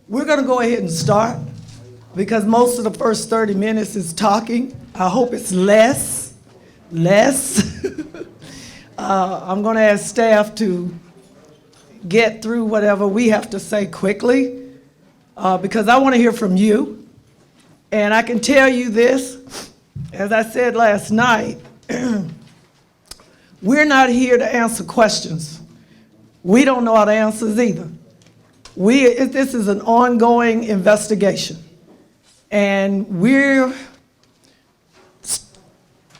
We're going to go ahead and start because most of the first 30 minutes is talking. I hope it's less. I'm going to ask staff to get through whatever we have to say quickly because I want to hear from you. And I can tell you this, as I said last night, we're not here to answer questions. We don't know all the answers either. This is an ongoing investigation. And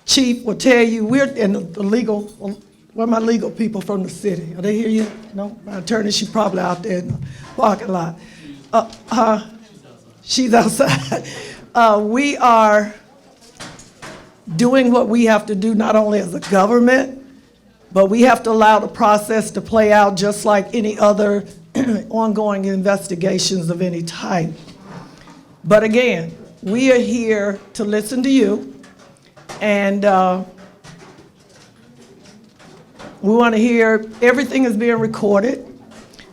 Chief will tell you, we're in the legal, where are my legal people from the city? Are they here yet? No? My attorney, she's probably out there in the parking lot. She's outside. We are doing what we have to do not only as a government, but we have to allow the process to play out just like any other ongoing investigations of any type. But again, we are here to listen to you, and we want to hear everything is being recorded.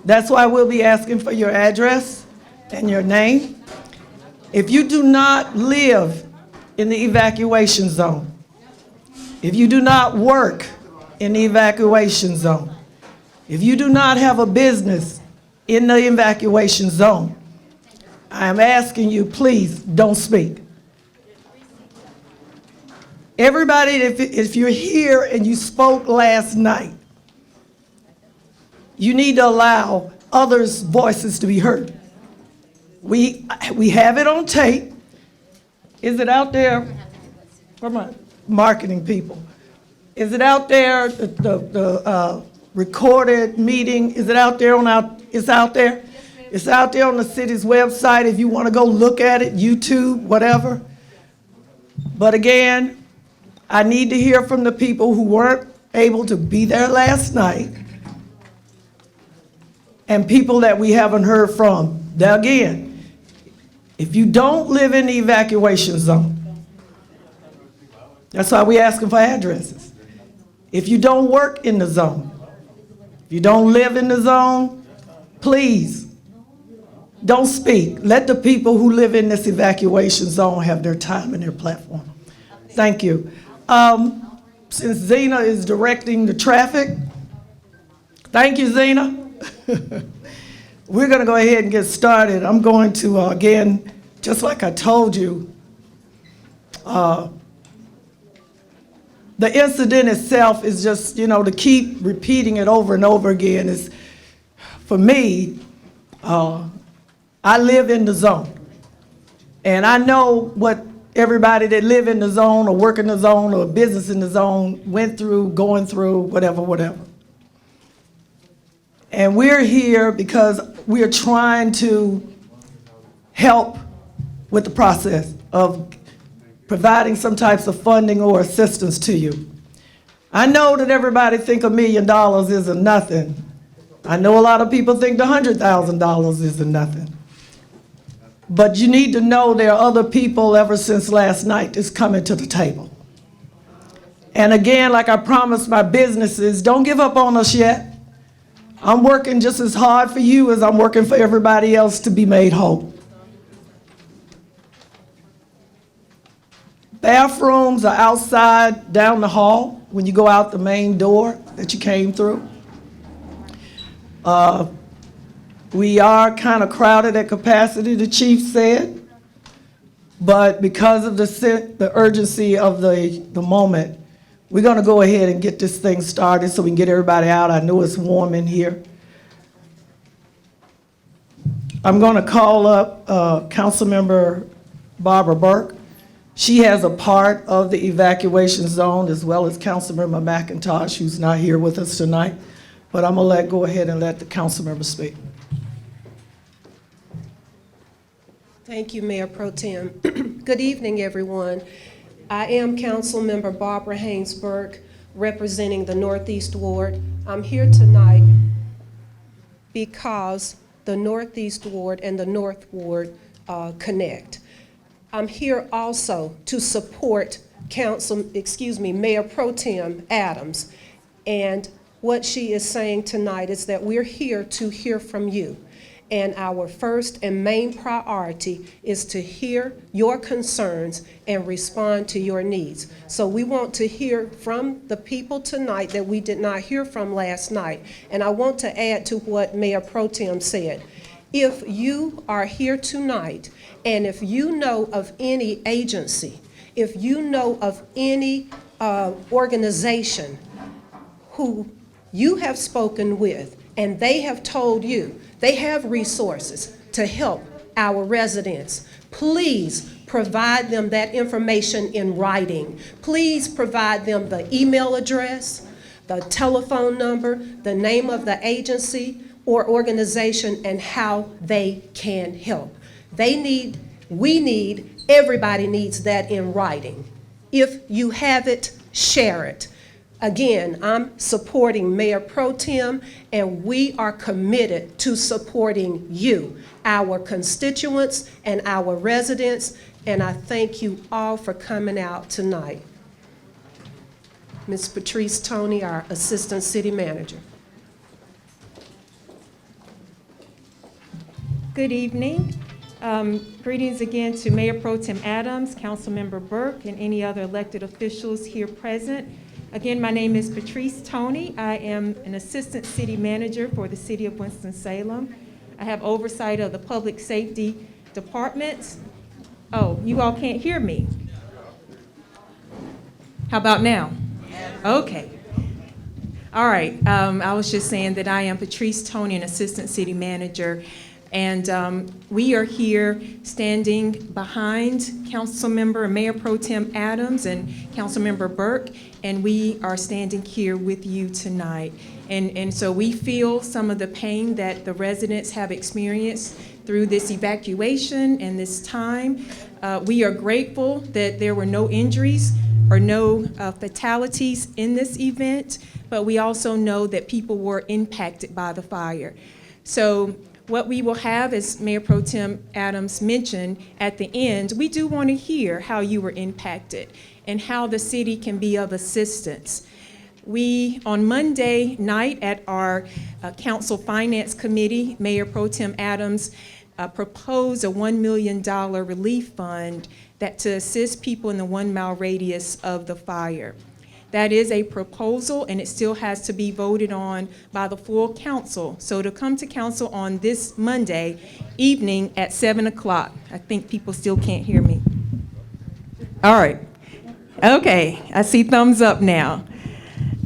That's why we'll be asking for your address and your name. If you do not live in the evacuation zone, if you do not work in the evacuation zone, if you do not have a business in the evacuation zone, I am asking you, please don't speak. Everybody, if you're here and you spoke last night, you need to allow others' voices to be heard. We have it on tape. Is it out there? Where are my marketing people? Is it out there, the recorded meeting? Is it out there it's out there? It's out there on the city's website if you want to go look at it, YouTube, whatever. But again, I need to hear from the people who weren't able to be there last night and people that we haven't heard from. Now again, if you don't live in the evacuation zone, that's why we're asking for addresses. If you don't work in the zone, if you don't live in the zone, please don't speak. Let the people who live in this evacuation zone have their time and their platform. Thank you. Since Zena is directing the traffic, thank you, Zena. We're going to go ahead and get started. I'm going to, again, just like I told you, the incident itself is just, to keep repeating it over and over again is, for me, I live in the zone. And I know what everybody that live in the zone or work in the zone or business in the zone went through, going through, whatever. And we're here because we're trying to help with the process of providing some types of funding or assistance to you. I know that everybody think $1 million isn't nothing. I know a lot of people think the $100,000 isn't nothing. But you need to know there are other people ever since last night that's coming to the table. And again, like I promised my businesses, don't give up on us yet. I'm working just as hard for you as I'm working for everybody else to be made whole. Bathrooms are outside down the hall when you go out the main door that you came through. We are kind of crowded at capacity, the chief said, but because of the urgency of the moment, we're going to go ahead and get this thing started so we can get everybody out. I know it's warm in here. I'm going to call up Councilmember Barbara Burke. She has a part of the evacuation zone, as well as Councilmember McIntosh, who's not here with us tonight. But I'm going to go ahead and let the council member speak. Thank you, Mayor Pro Tem. Good evening, everyone. I am Councilmember Barbara Haynes Burke, representing the Northeast Ward. I'm here tonight because the Northeast Ward and the North Ward connect. I'm here also to support Mayor Pro Tem Adams. And what she is saying tonight is that we're here to hear from you. And our first and main priority is to hear your concerns and respond to your needs. So we want to hear from the people tonight that we did not hear from last night. And I want to add to what Mayor Pro Tem said. If you are here tonight, and if you know of any agency, if you know of any organization who you have spoken with, and they have told you they have resources to help our residents, please provide them that information in writing. Please provide them the email address, the telephone number, the name of the agency or organization, and how they can help. Everybody needs that in writing. If you have it, share it. Again, I'm supporting Mayor Pro Tem, and we are committed to supporting you, our constituents and our residents, and I thank you all for coming out tonight. Ms. Patrice Toney, our Assistant City Manager. Good evening. Greetings again to Mayor Pro Tem Adams, Councilmember Burke, and any other elected officials here present. Again, my name is Patrice Toney. I am an Assistant City Manager for the City of Winston-Salem. I have oversight of the Public Safety Department. Oh, you all can't hear me. How about now? Okay. All right. I was just saying that I am Patrice Toney, an Assistant City Manager. And we are here standing behind Councilmember and Mayor Pro Tem Adams and Councilmember Burke, and we are standing here with you tonight. And so we feel some of the pain that the residents have experienced through this evacuation and this time. We are grateful that there were no injuries or no fatalities in this event, but we also know that people were impacted by the fire. So what we will have, as Mayor Pro Tem Adams mentioned at the end, we do want to hear how you were impacted and how the city can be of assistance. We, on Monday night at our Council Finance Committee, Mayor Pro Tem Adams proposed a $1 million relief fund to assist people in the 1 mile radius of the fire. That is a proposal, and it still has to be voted on by the full council. So to come to council on this Monday evening at 7 o'clock. I think people still can't hear me. All right. Okay, I see thumbs up now.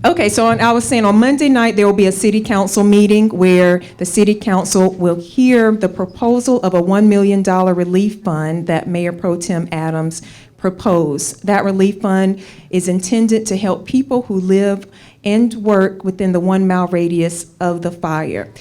Okay, so I was saying on Monday night, there will be a city council meeting where the city council will hear the proposal of a $1 million relief fund that Mayor Pro Tem Adams proposed. That relief fund is intended to help people who live and work within the 1 mile radius of the fire.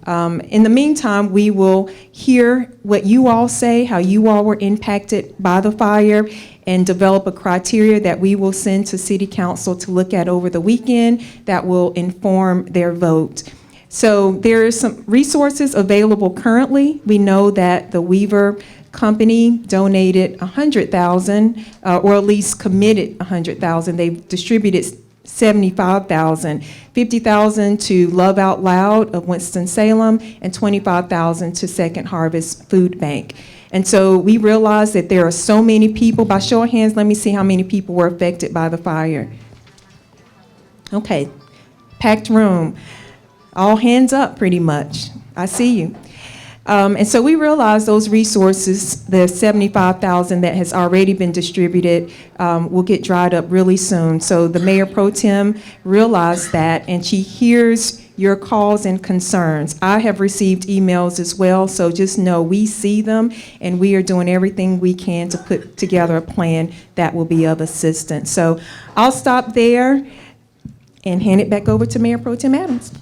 In the meantime, we will hear what you all say, how you all were impacted by the fire, and develop a criteria that we will send to City Council to look at over the weekend that will inform their vote. So there are some resources available currently. We know that the Weaver Company donated $100,000, or at least committed $100,000. They've distributed $75,000, $50,000 to Love Out Loud of Winston-Salem, and $25,000 to Second Harvest Food Bank. And so we realize that there are so many people. By show of hands, let me see how many people were affected by the fire. Okay, packed room. All hands up pretty much. I see you. And so we realize those resources, the $75,000 that has already been distributed, will get dried up really soon. So the Mayor Pro Tem realized that, and she hears your calls and concerns. I have received emails as well, so just know we see them, and we are doing everything we can to put together a plan that will be of assistance. So I'll stop there and hand it back over to Mayor Pro Tem Adams.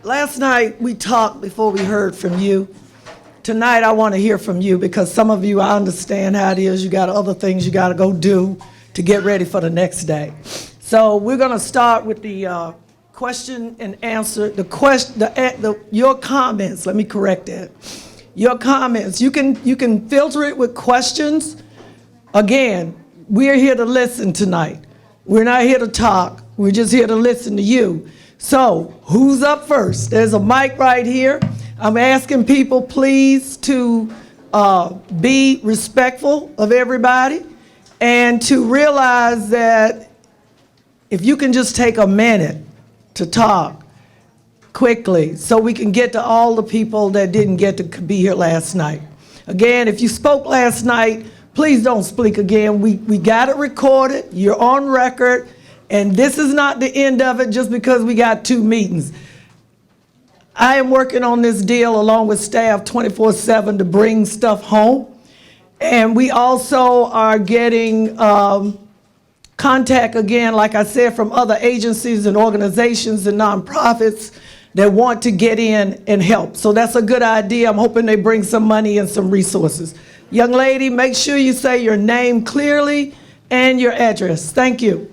Last night, we talked before we heard from you. Tonight, I want to hear from you because some of you, I understand how it is. You got other things you got to go do to get ready for the next day. So we're going to start with the question and answer, your comments. Let me correct that. Your comments. You can filter it with questions. Again, we're here to listen tonight. We're not here to talk. We're just here to listen to you. So who's up first? There's a mic right here. I'm asking people, please, to be respectful of everybody and to realize that if you can just take a minute to talk quickly so we can get to all the people that didn't get to be here last night. Again, if you spoke last night, please don't speak again. We got it recorded, you're on record, and this is not the end of it just because we got 2 meetings. I am working on this deal along with staff 24/7 to bring stuff home. And we also are getting contact again, like I said, from other agencies and organizations and nonprofits that want to get in and help. So that's a good idea. I'm hoping they bring some money and some resources. Young lady, make sure you say your name clearly and your address. Thank you.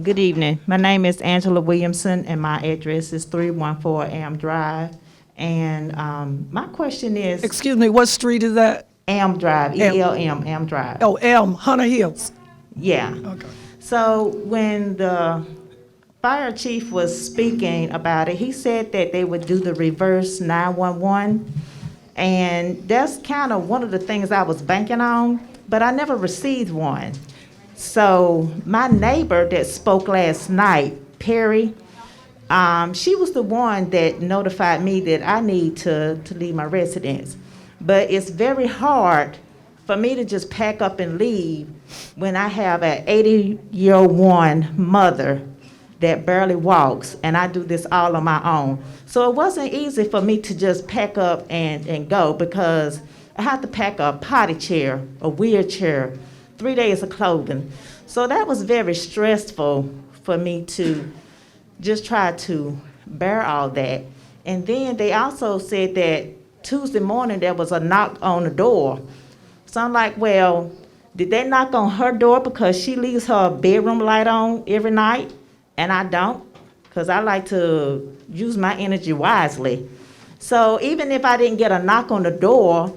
Good evening. My name is Angela Williamson, and my address is 314 Am Drive. And my question is... Excuse me, what street is that? Am Drive, Am. E-L-M, Am Drive. Oh, Elm, Hunter Hills. Yeah. Okay. So when the fire chief was speaking about it, he said that they would do the reverse 911. And that's kind of one of the things I was banking on, but I never received one. So my neighbor that spoke last night, Perry, she was the one that notified me that I need to leave my residence. But it's very hard for me to just pack up and leave when I have an 80-year-old mother that barely walks, and I do this all on my own. So it wasn't easy for me to just pack up and go, because I had to pack a potty chair, a wheelchair, 3 days of clothing. So that was very stressful for me to just try to bear all that. And then they also said that Tuesday morning there was a knock on the door. So I'm like, well, did they knock on her door because she leaves her bedroom light on every night and I don't? Because I like to use my energy wisely. So even if I didn't get a knock on the door,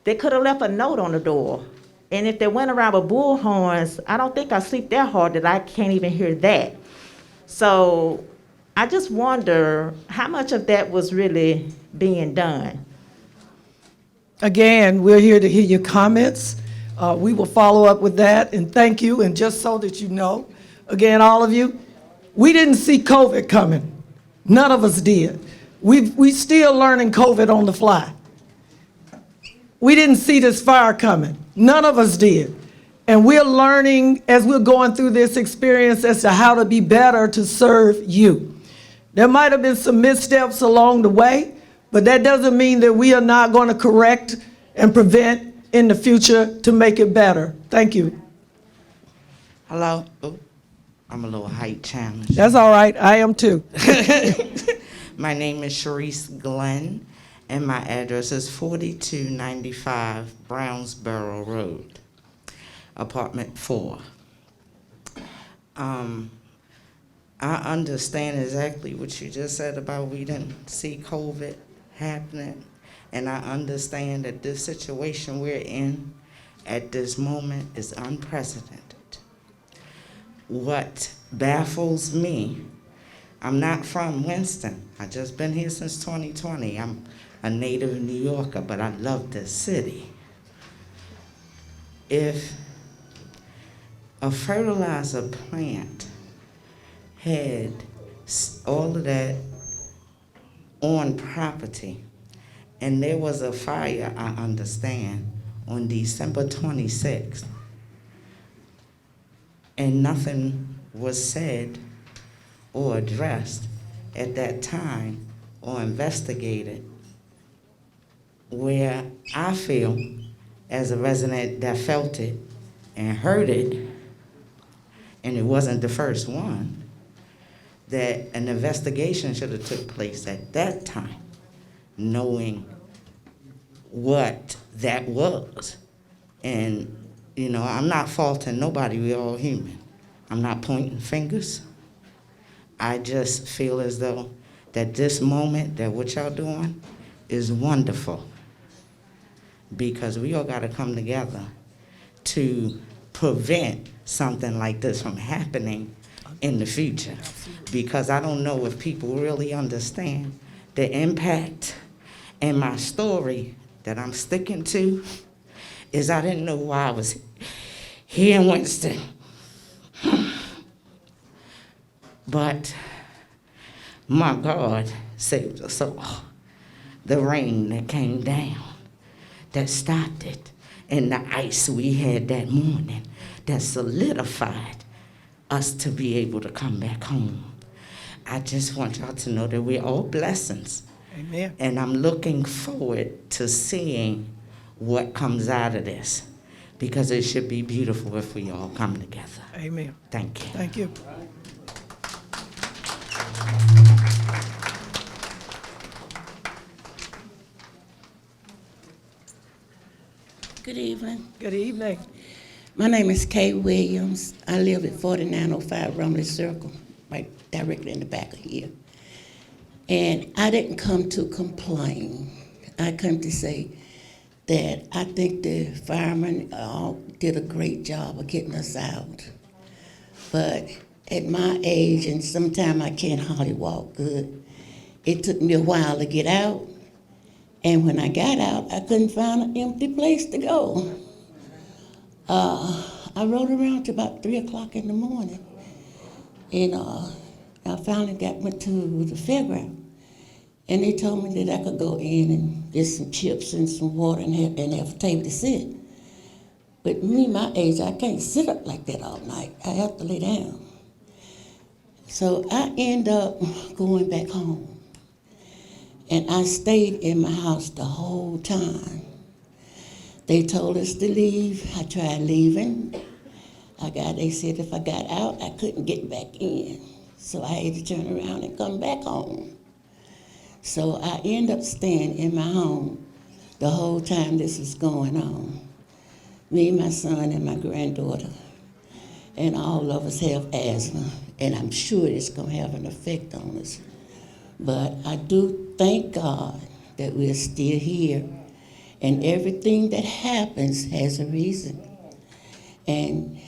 they could have left a note on the door. And if they went around with bullhorns, I don't think I sleep that hard that I can't even hear that. So I just wonder how much of that was really being done. Again, we're here to hear your comments. We will follow up with that, and thank you. And just so that you know, again, all of you, we didn't see COVID coming. None of us did. We still learning COVID on the fly. We didn't see this fire coming. None of us did. And we're learning as we're going through this experience as to how to be better to serve you. There might have been some missteps along the way, but that doesn't mean that we are not going to correct and prevent in the future to make it better. Thank you. Hello. Oh, I'm a little height challenged. That's all right. I am too. My name is Sharice Glenn, and my address is 4295 Brownsboro Road, apartment 4. I understand exactly what you just said about we didn't see COVID happening, and I understand that this situation we're in at this moment is unprecedented. What baffles me, I'm not from Winston. I just been here since 2020. I'm a native New Yorker, but I love this city. If a fertilizer plant had all of that on property, and there was a fire, I understand, on December 26th, and nothing was said or addressed at that time or investigated, where I feel, as a resident that felt it and heard it, and it wasn't the first one, that an investigation should have took place at that time, knowing what that was. And, you know, I'm not faulting nobody, we're all human. I'm not pointing fingers. I just feel as though that this moment, that what y'all doing is wonderful, because we all gotta come together to prevent something like this from happening in the future. Because I don't know if people really understand the impact. And my story that I'm sticking to is I didn't know why I was here in Winston. But my God saved us all. The rain that came down, that stopped it, and the ice we had that morning, that solidified us to be able to come back home. I just want y'all to know that we're all blessings. Amen. And I'm looking forward to seeing what comes out of this, because it should be beautiful if we all come together. Amen. Thank you. Thank you. Good evening. Good evening. My name is Kay Williams. I live at 4905 Rumley Circle, right directly in the back of here. And I didn't come to complain. I come to say that I think the firemen did a great job of getting us out. But at my age, and sometimes I can't hardly walk good, it took me a while to get out. And when I got out, I couldn't find an empty place to go. I rode around to about 3 o'clock in the morning. And I finally went to the fairground. And they told me that I could go in and get some chips and some water and have a table to sit. But me, my age, I can't sit up like that all night. I have to lay down. So I end up going back home. And I stayed in my house the whole time. They told us to leave. I tried leaving. They said if I got out, I couldn't get back in. So I had to turn around and come back home. So I ended up staying in my home the whole time this was going on. Me, my son, and my granddaughter. And all of us have asthma, and I'm sure it's gonna have an effect on us. But I do thank God that we're still here, and everything that happens has a reason. And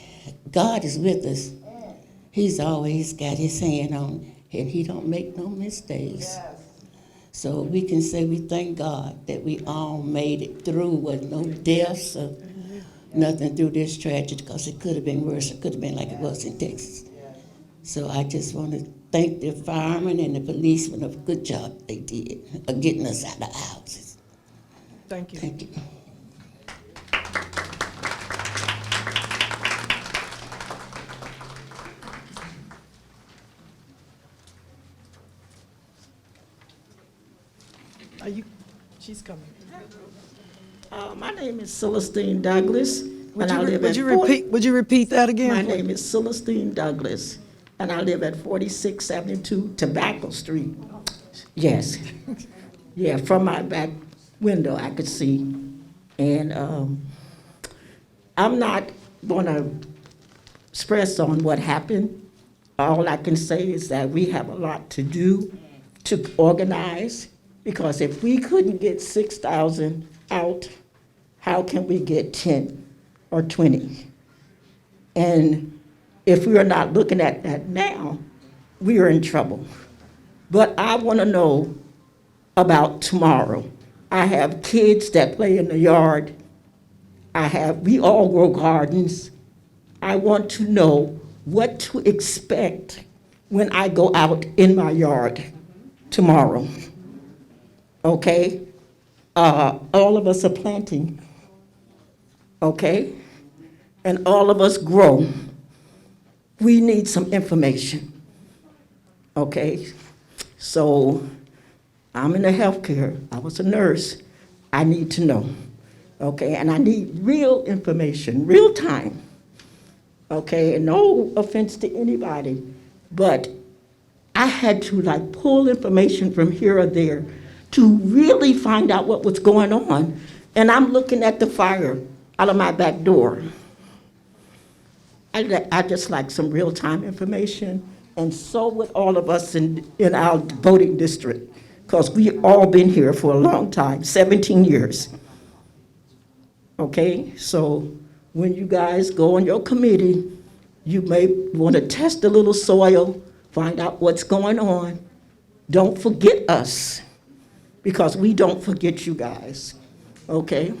God is with us. He's always got his hand on, and he don't make no mistakes. So we can say we thank God that we all made it through with no deaths or nothing through this tragedy, because it could have been worse. It could have been like it was in Texas. So I just want to thank the firemen and the policemen for a good job they did of getting us out of the houses. Thank you. Thank you. She's coming. My name is Celestine Douglas, and I live at Would you repeat that again? My name is Celestine Douglas, and I live at 4672 Tobacco Street. Yes. Yeah, from my back window I could see. And I'm not going to stress on what happened. All I can say is that we have a lot to do to organize, because if we couldn't get 6,000 out, how can we get 10 or 20? And if we are not looking at that now, we are in trouble. But I want to know about tomorrow. I have kids that play in the yard. We all grow gardens. I want to know what to expect when I go out in my yard tomorrow. Okay? All of us are planting. Okay? And all of us grow. We need some information. Okay? So I'm in the healthcare. I was a nurse. I need to know. Okay? And I need real information, real time. Okay? And no offense to anybody, but I had to pull information from here or there to really find out what was going on. And I'm looking at the fire out of my back door. I just like some real-time information, and so would all of us in our voting district, because we all been here for a long time, 17 years. Okay, so when you guys go on your committee You may want to test a little soil, find out what's going on. Don't forget us, because we don't forget you guys, okay?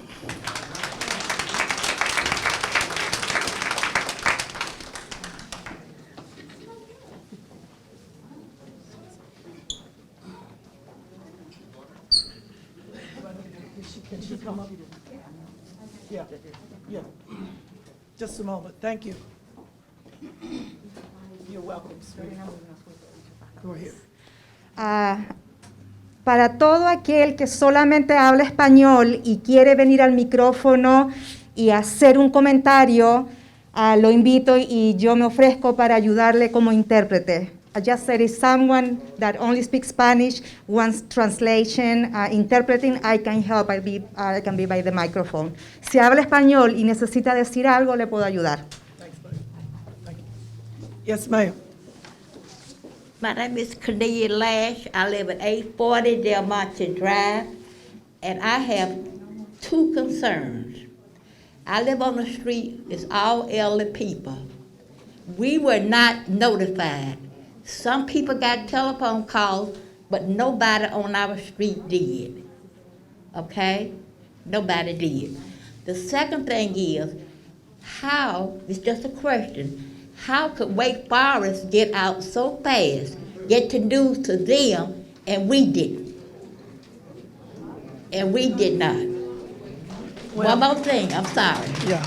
Yeah. Just a moment, thank you. You're welcome, sweetie. Go ahead. Para todo aquel que solamente habla español y quiere venir al micrófono y hacer un comentario, lo invito y yo me ofrezco para ayudarle como intérprete. I just said if someone that only speaks Spanish wants translation, interpreting, I can help. I can be by the microphone. Si habla español y necesita decir algo, le puedo ayudar. Thanks, buddy. Thank you. Yes, ma'am. My name is Cornelia Lash. I live at 840 Del Monte Drive, and I have two concerns. I live on the street, it's all elderly people. We were not notified. Some people got telephone calls, but nobody on our street did. Okay? Nobody did. The second thing is, how, it's just a question, how could Wake Forest get out so fast, get the news to them, and we didn't? And we did not. One more thing, I'm sorry. Yeah.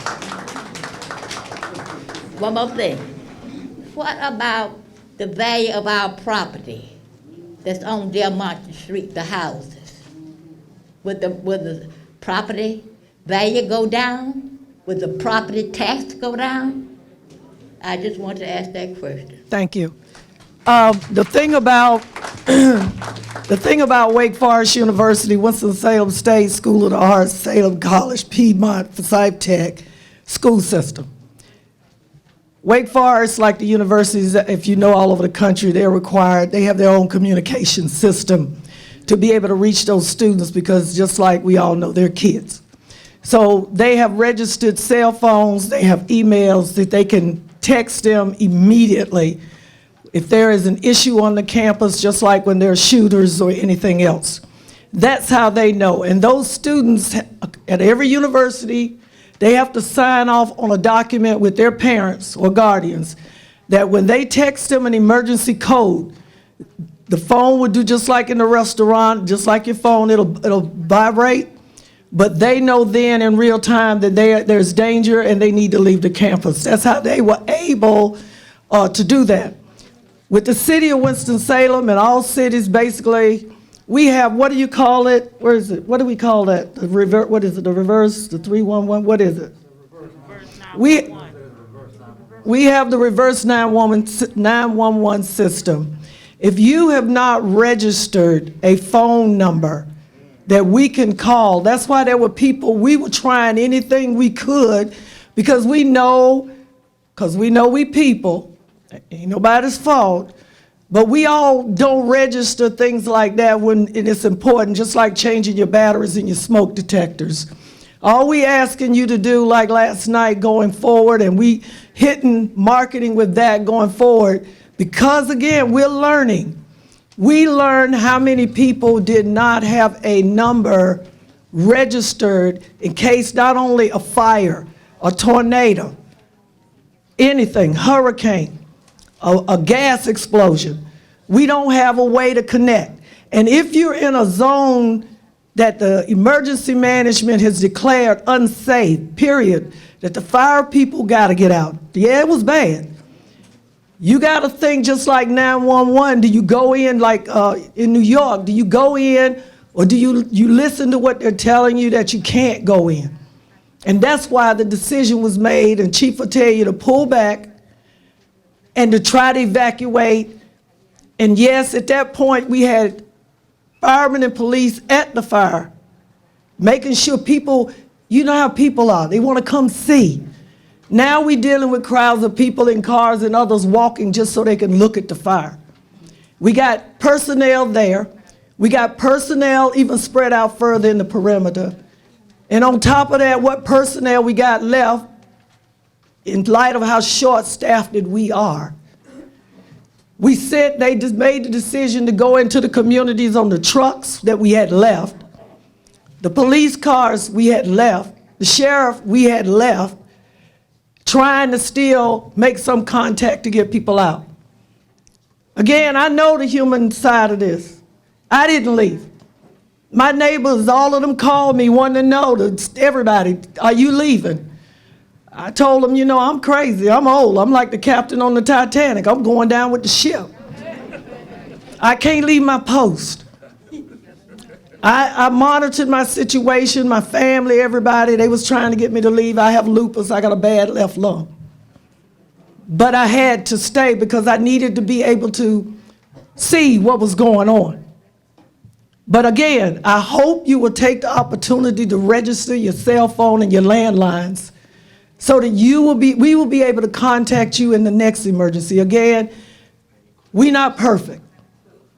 One more thing. What about the value of our property that's on Del Monte Street, the houses? Would the property value go down? Would the property tax go down? I just want to ask that question. Thank you. The thing about Wake Forest University, Winston-Salem State School of the Arts, Salem College, Piedmont, Forsyth Tech school system. Wake Forest, like the universities, if you know all over the country, they're required, they have their own communication system to be able to reach those students, because just like we all know, they're kids. So they have registered cell phones, they have emails that they can text them immediately if there is an issue on the campus, just like when there are shooters or anything else. That's how they know. And those students at every university, they have to sign off on a document with their parents or guardians that when they text them an emergency code, the phone would do just like in the restaurant, just like your phone, it'll vibrate, but they know then in real time that there's danger and they need to leave the campus. That's how they were able to do that. With the city of Winston-Salem and all cities, basically, we have, what do you call it? Where is it? What do we call that? The reverse, what is it? The reverse, the 311, what is it? We have the reverse 911 system. If you have not registered a phone number that we can call, that's why there were people, we were trying anything we could, because we know we people, ain't nobody's fault, but we all don't register things like that when it's important, just like changing your batteries in your smoke detectors. All we asking you to do, like last night going forward, and we hitting marketing with that going forward, because again, we're learning. We learned how many people did not have a number registered in case not only a fire, a tornado, anything, hurricane, a gas explosion. We don't have a way to connect. And if you're in a zone that the emergency management has declared unsafe, period, that the fire people got to get out. Yeah, it was bad. You got to think just like 911. Do you go in like in New York? Do you go in, or do you listen to what they're telling you that you can't go in? And that's why the decision was made, and Chief will tell you to pull back and to try to evacuate. And yes, at that point, we had firemen and police at the fire, making sure people, you know how people are, they want to come see. Now we're dealing with crowds of people in cars and others walking just so they can look at the fire. We got personnel there. We got personnel even spread out further in the perimeter. And on top of that, what personnel we got left in light of how short-staffed we are. They just made the decision to go into the communities on the trucks that we had left, the police cars we had left, the sheriff we had left, trying to still make some contact to get people out. Again, I know the human side of this. I didn't leave. My neighbors, all of them called me, wanting to know, everybody, are you leaving? I told them, you know, I'm crazy, I'm old, I'm like the captain on the Titanic, I'm going down with the ship. I can't leave my post. I monitored my situation, my family, everybody, they was trying to get me to leave. I have lupus, I got a bad left lung. But I had to stay because I needed to be able to see what was going on. But again, I hope you will take the opportunity to register your cell phone and your landlines so that we will be able to contact you in the next emergency. Again, we're not perfect.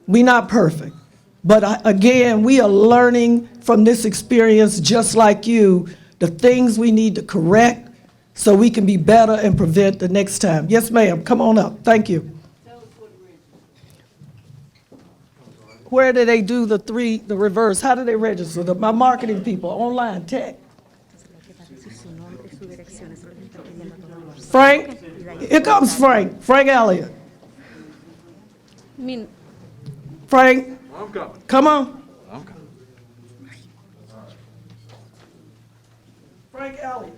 We're not perfect. But again, we are learning from this experience, just like you, the things we need to correct so we can be better and prevent the next time. Yes, ma'am, come on up. Thank you. Where do they do the reverse? How do they register? My marketing people, online, tech. Frank, here comes Frank. Frank Elliott. Frank, I'm coming. come on. I'm coming. Frank Elliott.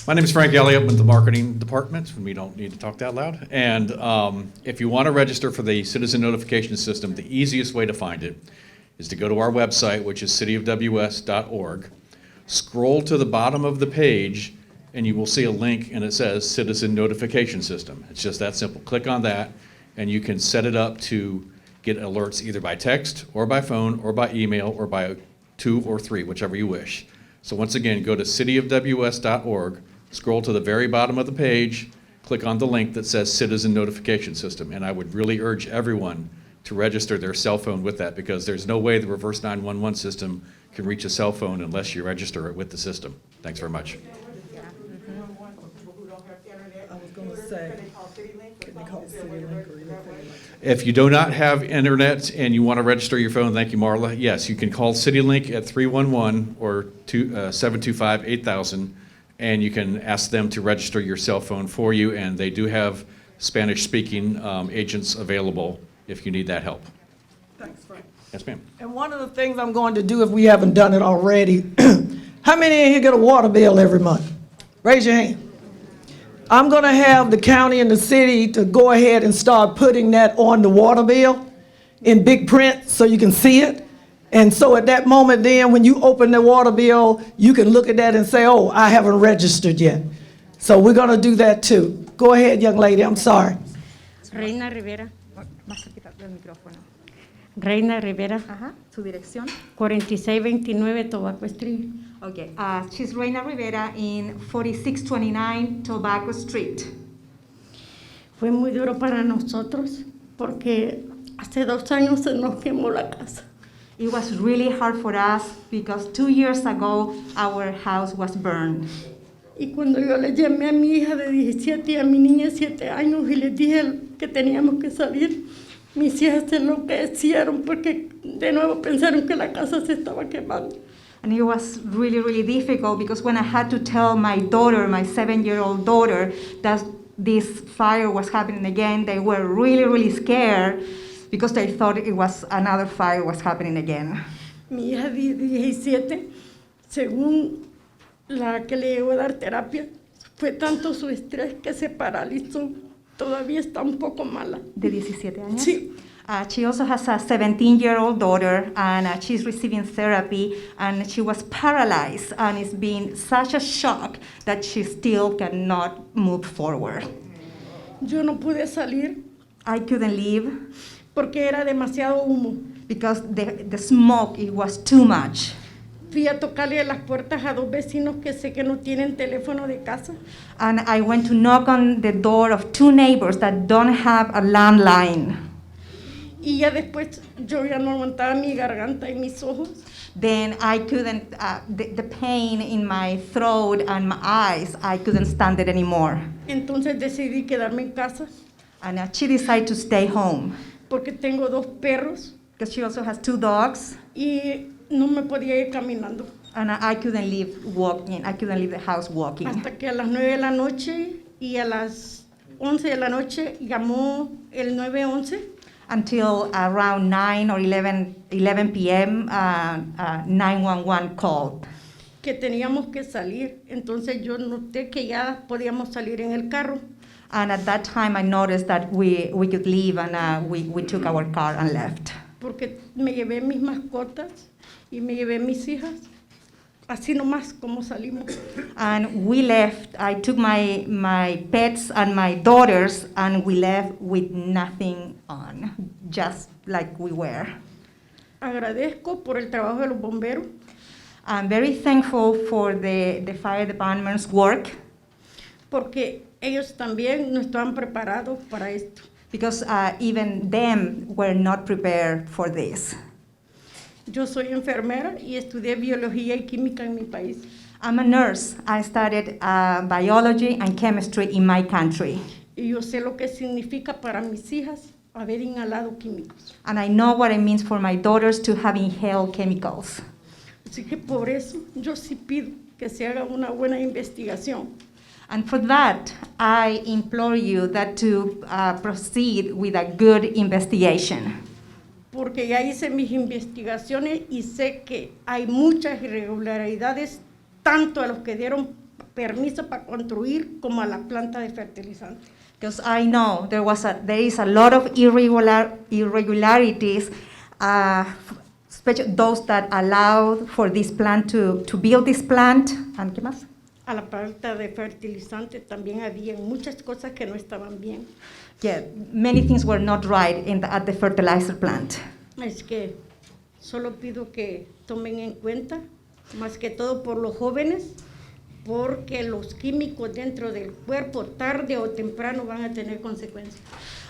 My name is Frank Elliott with the marketing department. We don't need to talk that loud. And if you want to register for the citizen notification system, the easiest way to find it is to go to our website, which is cityofws.org. Scroll to the bottom of the page, and you will see a link, and it says Citizen Notification System. It's just that simple. Click on that, and you can set it up to get alerts either by text, or by phone, or by email, or by 2 or 3, whichever you wish. So once again, go to cityofws.org, scroll to the very bottom of the page, click on the link that says Citizen Notification System, and I would really urge everyone to register their cell phone with that, because there's no way the reverse 911 system can reach a cell phone unless you register it with the system. Thanks very much. I was going to say, can they call CityLink or anything like that? If you do not have internet and you want to register your phone, thank you, Marla. Yes, you can call CityLink at 311 or 725-8000, and you can ask them to register your cell phone for you, and they do have Spanish-speaking agents available if you need that help. Thanks, Frank. Yes, ma'am. And one of the things I'm going to do, if we haven't done it already, how many in here get a water bill every month? Raise your hand. I'm going to have the county and the city to go ahead and start putting that on the water bill in big print so you can see it. And so at that moment then, when you open the water bill, you can look at that and say, oh, I haven't registered yet. So we're going to do that too. Go ahead, young lady, I'm sorry. Reina Rivera. Más cerquita del micrófono. Reina Rivera. Ajá, su dirección. 4629 Tobacco Street. Okay, she's Reina Rivera in 4629 Tobacco Street. Fue muy duro para nosotros porque hace 2 años se nos quemó la casa. It was really hard for us because 2 years ago our house was burned. Y cuando yo le llamé a mi hija de 17 y a mi niña de 7 años y les dije que teníamos que salir, mis hijas se enloquecieron porque de nuevo pensaron que la casa se estaba quemando. And it was really, really difficult because when I had to tell my daughter, my 7-year-old daughter, that this fire was happening again, they were really, really scared because they thought it was another fire was happening again. Mi hija de 17, según la que le llegó a dar terapia, fue tanto su estrés que se paralizó. Todavía está un poco mala. De 17 años? Sí. She also has a 17-year-old daughter, and she's receiving therapy, and she was paralyzed, and it's been such a shock that she still cannot move forward. Yo no pude salir I couldn't leave porque era demasiado humo. because the smoke, it was too much. Fui a tocarle las puertas a 2 vecinos que sé que no tienen teléfono de casa. And I went to knock on the door of 2 neighbors that don't have a landline. Y ya después yo ya no aguantaba mi garganta y mis ojos. Then I couldn't, the pain in my throat and my eyes, I couldn't stand it anymore. Entonces decidí quedarme en casa And she decided to stay home porque tengo 2 perros because she also has 2 dogs. y no me podía ir caminando. And I couldn't leave walking. I couldn't leave the house walking. Hasta que a las 9 de la noche y a las 11 de la noche llamó el 911 Until around 9 or 11 p.m., 911 called. que teníamos que salir. Entonces yo noté que ya podíamos salir en el carro. And at that time, I noticed that we could leave, and we took our car and left. Porque me llevé mis mascotas y me llevé mis hijas. Así nomás como salimos. And we left. I took my pets and my daughters, and we left with nothing on, just like we were. Agradezco por el trabajo de los bomberos. I'm very thankful for the fire department's work, Porque ellos también no estaban preparados para esto. because even them were not prepared for this. Yo soy enfermera y estudié biología y química en mi país. I'm a nurse. I studied biology and chemistry in my country. Y yo sé lo que significa para mis hijas haber inhalado químicos. And I know what it means for my daughters to have inhaled chemicals. Así que por eso yo sí pido que se haga una buena investigación. And for that, I implore you that to proceed with a good investigation. Porque ya hice mis investigaciones y sé que hay muchas irregularidades, tanto a los que dieron permiso para construir como a la planta de fertilizante. Because I know there is a lot of irregularities, especially those that allowed for this plant to build this plant. And ¿qué más? A la planta de fertilizante también había muchas cosas que no estaban bien. Yeah, many things were not right at the fertilizer plant. Es que solo pido que tomen en cuenta, más que todo por los jóvenes, porque los químicos dentro del cuerpo tarde o temprano van a tener consecuencias.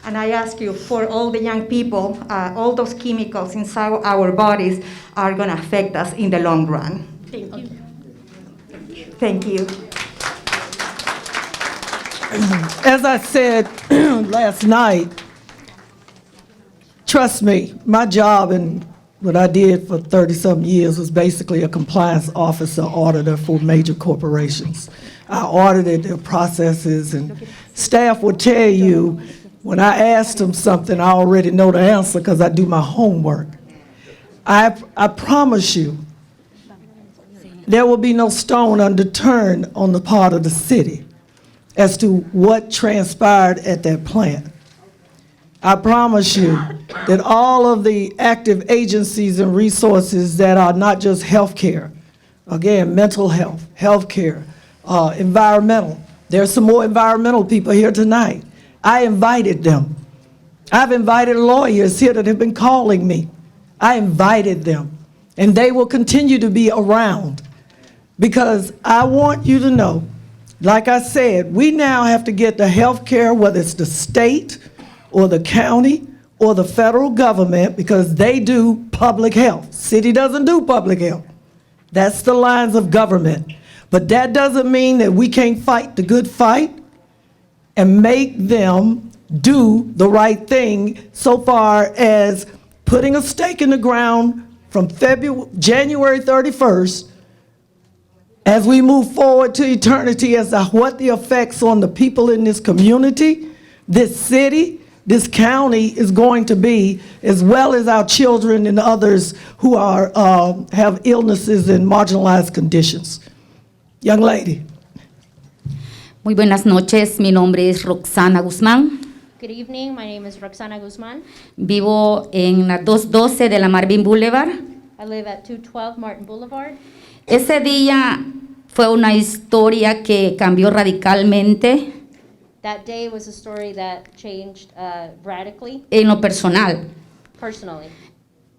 And I ask you, for all the young people, all those chemicals inside our bodies are going to affect us in the long run. Thank you. Thank you. As I said last night, trust me, my job and what I did for 30-something years was basically a compliance officer auditor for major corporations. I audited their processes, and staff will tell you, when I asked them something, I already know the answer because I do my homework. I promise you, there will be no stone unturned on the part of the city as to what transpired at that plant. I promise you that all of the active agencies and resources that are not just healthcare, again, mental health, healthcare, environmental. There's some more environmental people here tonight. I invited them. I've invited lawyers here that have been calling me. I invited them, and they will continue to be around because I want you to know, like I said, we now have to get the health care, whether it's the state or the county or the federal government, because they do public health. City doesn't do public health. That's the lines of government. But that doesn't mean that we can't fight the good fight and make them do the right thing so far as putting a stake in the ground from January 31st as we move forward to eternity as to what the effects on the people in this community, this city, this county is going to be, as well as our children and others who are have illnesses and marginalized conditions. Young lady. Muy buenas noches, mi nombre es Roxana Guzmán. Good evening, my name is Roxana Guzman. Vivo en la 212 de la Marvin Boulevard. I live at 212 Martin Boulevard. Ese día fue una historia que cambió radicalmente That day was a story that changed radically, en lo personal. personally.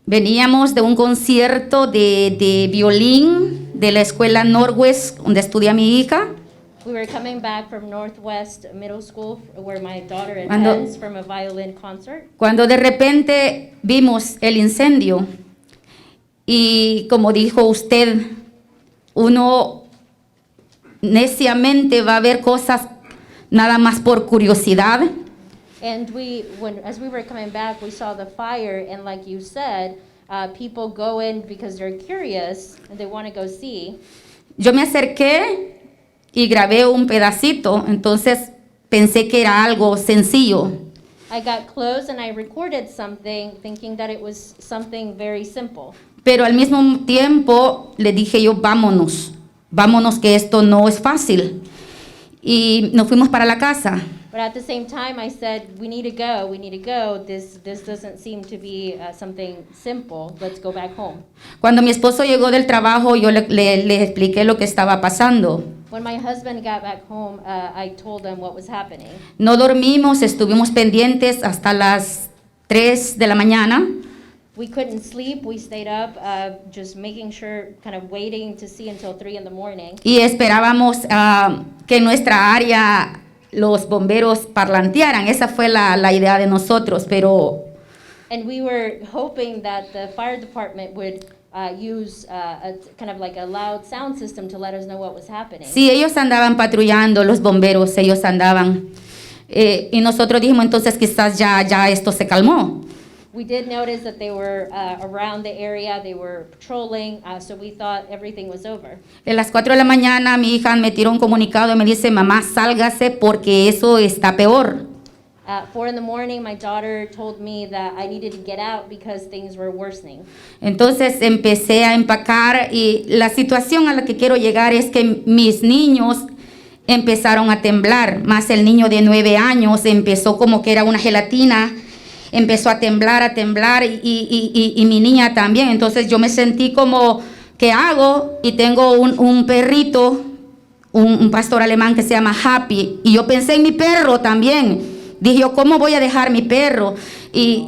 Veníamos de un concierto de violín de la escuela Northwest, donde estudia mi hija. We were coming back from Northwest Middle School, where my daughter Cuando- attends, from a violin concert. Cuando de repente vimos el incendio y como dijo usted, uno neciamente va a ver cosas nada más por curiosidad. And as we were coming back, we saw the fire, and like you said, people go in because they're curious and they want to go see. Yo me acerqué y grabé un pedacito, entonces pensé que era algo sencillo. I got close and I recorded something, thinking that it was something very simple. Pero al mismo tiempo le dije yo, vámonos, vámonos que esto no es fácil. Y nos fuimos para la casa. But at the same time, I said, we need to go. This doesn't seem to be something simple. Let's go back home. Cuando mi esposo llegó del trabajo, yo le expliqué lo que estaba pasando. When my husband got back home, I told him what was happening. No dormimos, estuvimos pendientes hasta las 3 de la mañana. We couldn't sleep. We stayed up, just making sure, kind of waiting to see until 3 in the morning. Y esperábamos que en nuestra área los bomberos parlantearan. Esa fue la idea de nosotros, pero And we were hoping that the fire department would use a kind of like a loud sound system to let us know what was happening. sí, ellos andaban patrullando, los bomberos, ellos andaban. Y nosotros dijimos, entonces quizás ya esto se calmó. We did notice that they were around the area, they were patrolling, so we thought everything was over. A las 4 de la mañana mi hija me tiró un comunicado y me dice, mamá, sálgase porque eso está peor. At 4 in the morning, my daughter told me that I needed to get out because things were worsening. Entonces empecé a empacar y la situación a la que quiero llegar es que mis niños empezaron a temblar, más el niño de 9 años empezó como que era una gelatina, empezó a temblar y mi niña también. Entonces yo me sentí como, ¿qué hago? Y tengo un perrito, un pastor alemán que se llama Happy, y yo pensé en mi perro también. Dije yo, ¿cómo voy a dejar mi perro? Y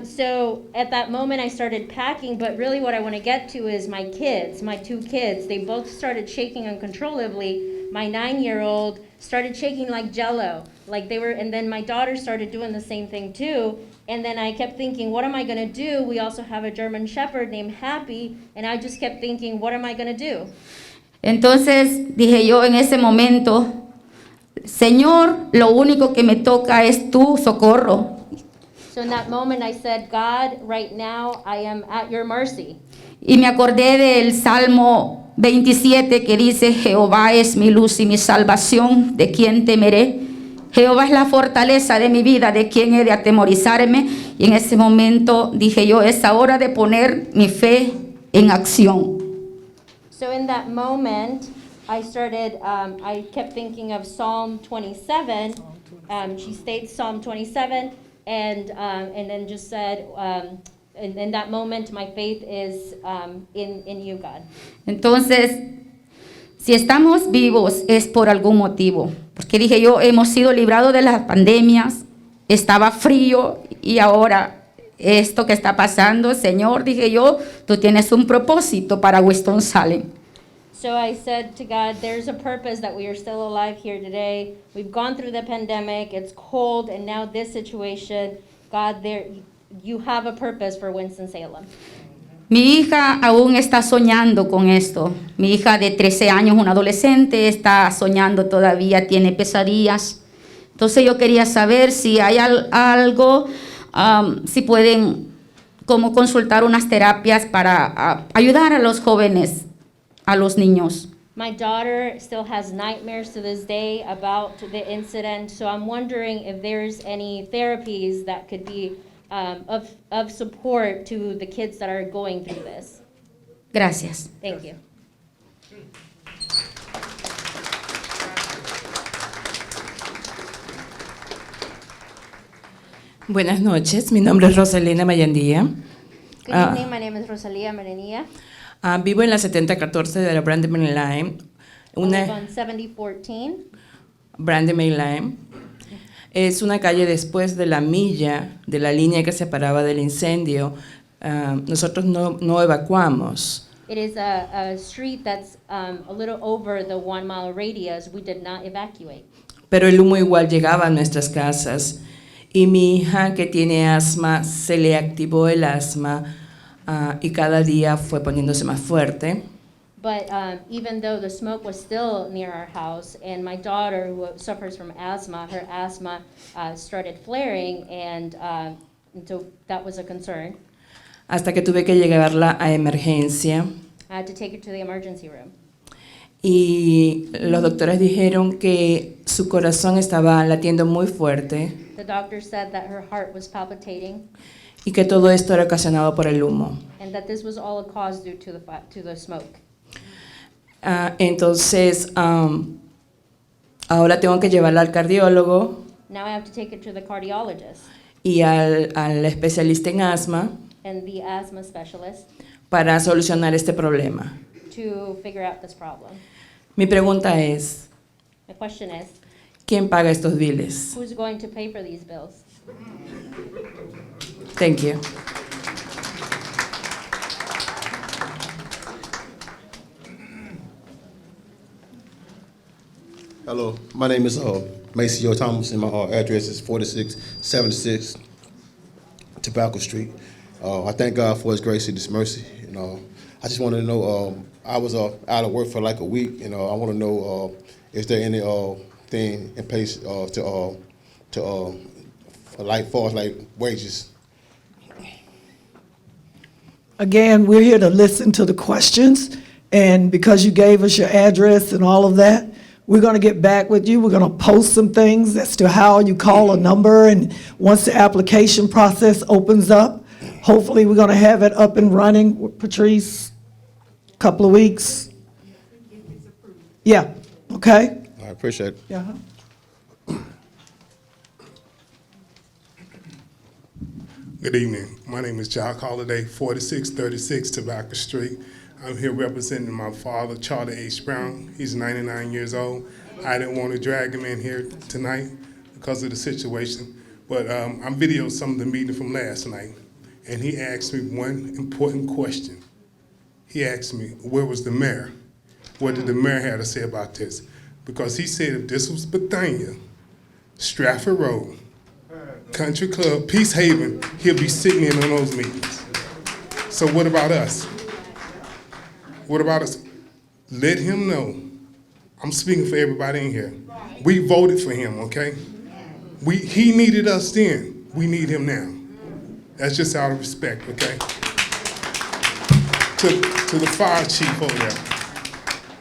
So at that moment I started packing, but really what I want to get to is my kids, my 2 kids. They both started shaking uncontrollably. My 9-year-old started shaking like jello, like they were, and then my daughter started doing the same thing too. And then I kept thinking, what am I going to do? We also have a German Shepherd named Happy, and I just kept thinking, what am I going to do? entonces dije yo en ese momento, Señor, lo único que me toca es tu socorro. So in that moment I said, God, right now I am at your mercy. Y me acordé del Salmo 27 que dice, Jehová es mi luz y mi salvación, ¿de quién temeré? Jehová es la fortaleza de mi vida, ¿de quién he de atemorizarme? Y en ese momento dije yo, es hora de poner mi fe en acción. So in that moment, I started, I kept thinking of Psalm 27. She states Psalm 27, and then just said, in that moment, my faith is in you, God. Entonces, si estamos vivos es por algún motivo. Porque dije yo, hemos sido librados de las pandemias, estaba frío y ahora esto que está pasando, Señor, dije yo, tú tienes un propósito para Winston-Salem. So I said to God, there's a purpose that we are still alive here today. We've gone through the pandemic, it's cold, and now this situation. God, you have a purpose for Winston-Salem. Mi hija aún está soñando con esto. Mi hija de 13 años, una adolescente, está soñando todavía, tiene pesadillas. Entonces yo quería saber si hay algo, si pueden como consultar unas terapias para ayudar a los jóvenes, a los niños. My daughter still has nightmares to this day about the incident, so I'm wondering if there's any therapies that could be of support to the kids that are going through this. Gracias. Thank you. Buenas noches, mi nombre es Rosalina Mayandía. Good evening, my name is Rosalia Menenia. Vivo en la 7014 de la Brandon Main Line. I live on 7014. Brandon Main Line. Es una calle después de la milla de la línea que separaba del incendio. Nosotros no evacuamos It is a street that's a little over the 1 mile radius. We did not evacuate. Pero el humo igual llegaba a nuestras casas y mi hija que tiene asma se le activó el asma y cada día fue poniéndose más fuerte. But even though the smoke was still near our house, and my daughter, who suffers from asthma, her asthma started flaring, and so that was a concern. Hasta que tuve que llevarla a emergencia I had to take her to the emergency room. y los doctores dijeron que su corazón estaba latiendo muy fuerte The doctor said that her heart was palpitating, y que todo esto era ocasionado por el humo. and that this was all a cause due to the smoke. Entonces, ahora tengo que llevarla al cardiólogo Now I have to take her to the cardiologist y al especialista en asma and the asthma specialist para solucionar este problema. to figure out this problem. Mi pregunta es, My question is, ¿quién paga estos biles? who's going to pay for these bills? Thank you. Hello, my name is Maceo Thomas, and my address is 4676 Tobacco Street. I thank God for His grace and His mercy. I just wanted to know, I was out of work for like a week, and I want to know, is there any thing in place to like far as like wages? Again, we're here to listen to the questions, and because you gave us your address and all of that, we're going to get back with you. We're going to post some things as to how you call a number, and once the application process opens up, hopefully we're going to have it up and running with Patrice, a couple of weeks. Yeah, okay? I appreciate it. Yeah. Good evening. My name is Jock Holiday, 4636 Tobacco Street. I'm here representing my father, Charlie H. Brown. He's 99 years old. I didn't want to drag him in here tonight because of the situation, but I videoed some of the meeting from last night, and he asked me one important question. He asked me, where was the mayor? What did the mayor have to say about this? Because he said if this was Bethania, Stratford Road, Country Club, Peace Haven, he'll be sitting in on those meetings. So what about us? What about us? Let him know. I'm speaking for everybody in here. We voted for him, okay? He needed us then. We need him now. That's just out of respect, okay? To the fire chief over there.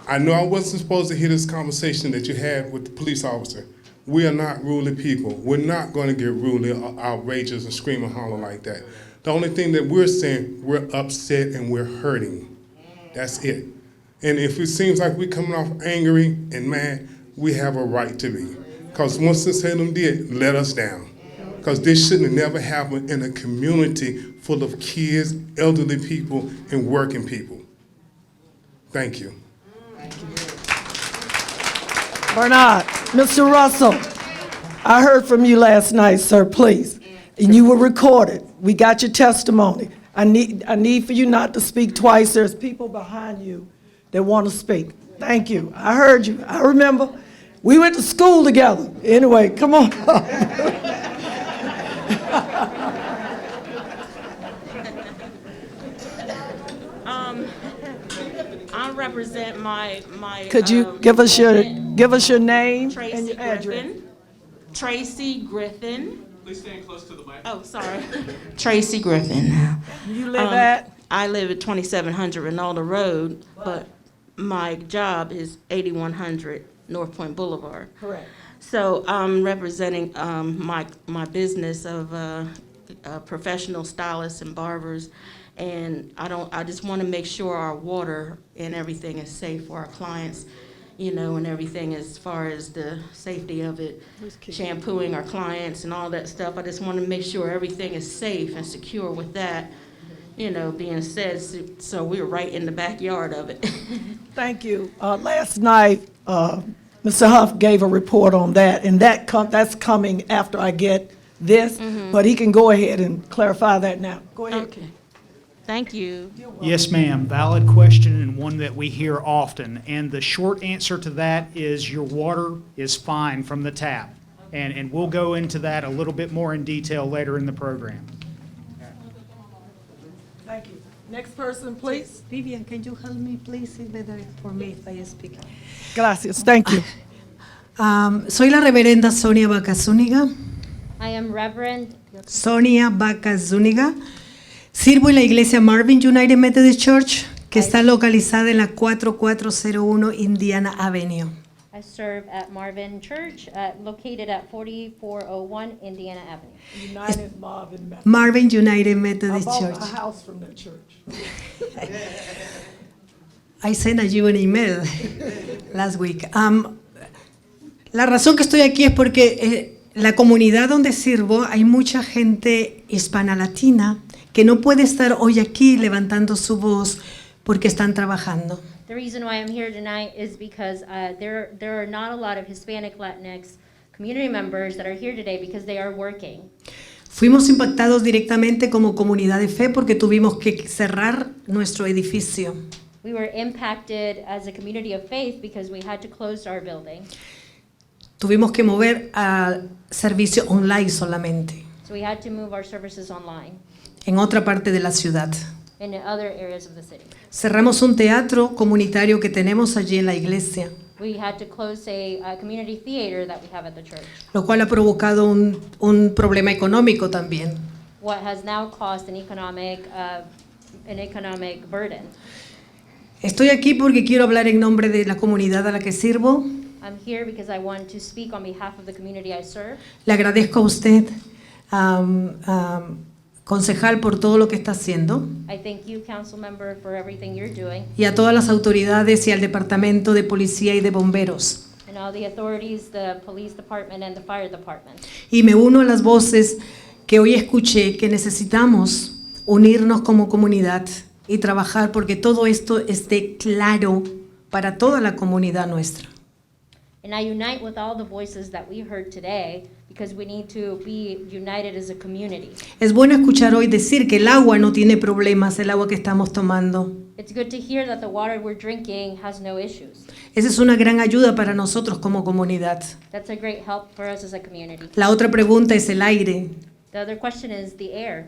I know I wasn't supposed to hear this conversation that you had with the police officer. We are not ruling people. We're not going to get ruly, outrageous, and scream and holler like that. The only thing that we're saying, we're upset and we're hurting. That's it. And if it seems like we're coming off angry and mad, we have a right to be. Because Winston-Salem did let us down. Because this shouldn't have never happened in a community full of kids, elderly people, and working people. Thank you. Bernard, Mr. Russell, I heard from you last night, sir, please. And you were recorded. We got your testimony. I need for you not to speak twice. There's people behind you that want to speak. Thank you. I heard you. I remember. We went to school together. Anyway, come on. I represent my. Could you give us your name and your address? Tracy Griffin. Please stand close to the mic. Oh, sorry. Tracy Griffin. You live at? I live at 2700 Rinalda Road, but my job is 8100 North Point Boulevard. Correct. So I'm representing my business of professional stylists and barbers, and I just want to make sure our water and everything is safe for our clients, and everything as far as the safety of it, shampooing our clients and all that stuff. I just want to make sure everything is safe and secure with that, being said, so we're right in the backyard of it. Thank you. Last night, Mr. Huff gave a report on that, and that's coming after I get this, but he can go ahead and clarify that now. Go ahead. Okay. Thank you. Yes, ma'am. Valid question and one that we hear often. And the short answer to that is your water is fine from the tap. And we'll go into that a little bit more in detail later in the program. Thank you. Next person, please. Vivian, can you help me, please? It's better for me if I speak. Gracias, thank you. Soy la reverenda Sonia Vaca Zúñiga. I am Reverend Sonia Vaca Zúñiga. Sirvo en la iglesia Marvin United Methodist Church, que está localizada en la 4401 Indiana Avenue. I serve at Marvin Church, located at 4401 Indiana Avenue. United Marvin Methodist. Marvin United Methodist I Church. bought a house from that church. I sent you an email last week. La razón que estoy aquí es porque la comunidad donde sirvo hay mucha gente hispana latina que no puede estar hoy aquí levantando su voz porque están trabajando. The reason why I'm here tonight is because there are not a lot of Hispanic Latinx community members that are here today because they are working. Fuimos impactados directamente como comunidad de fe porque tuvimos que cerrar nuestro edificio. We were impacted as a community of faith because we had to close our building. Tuvimos que mover a servicio online solamente So we had to move our services online en otra parte de la ciudad. in other areas of the city. Cerramos un teatro comunitario que tenemos allí en la iglesia, We had to close a community theater that we have at the church, lo cual ha provocado un problema económico también. what has now caused an economic burden. Estoy aquí porque quiero hablar en nombre de la comunidad a la que sirvo. I'm here because I want to speak on behalf of the community I serve. Le agradezco a usted, concejal, por todo lo que está haciendo, I thank you, council member, for everything you're doing, y a todas las autoridades y al Departamento de Policía y de Bomberos. and all the authorities, the police department and the fire department. Y me uno a las voces que hoy escuché que necesitamos unirnos como comunidad y trabajar porque todo esto esté claro para toda la comunidad nuestra. And I unite with all the voices that we heard today because we need to be united as a community. Es bueno escuchar hoy decir que el agua no tiene problemas, el agua que estamos tomando. It's good to hear that the water we're drinking has no issues. Esa es una gran ayuda para nosotros como comunidad. That's a great help for us as a community. La otra pregunta es el aire. The other question is the air.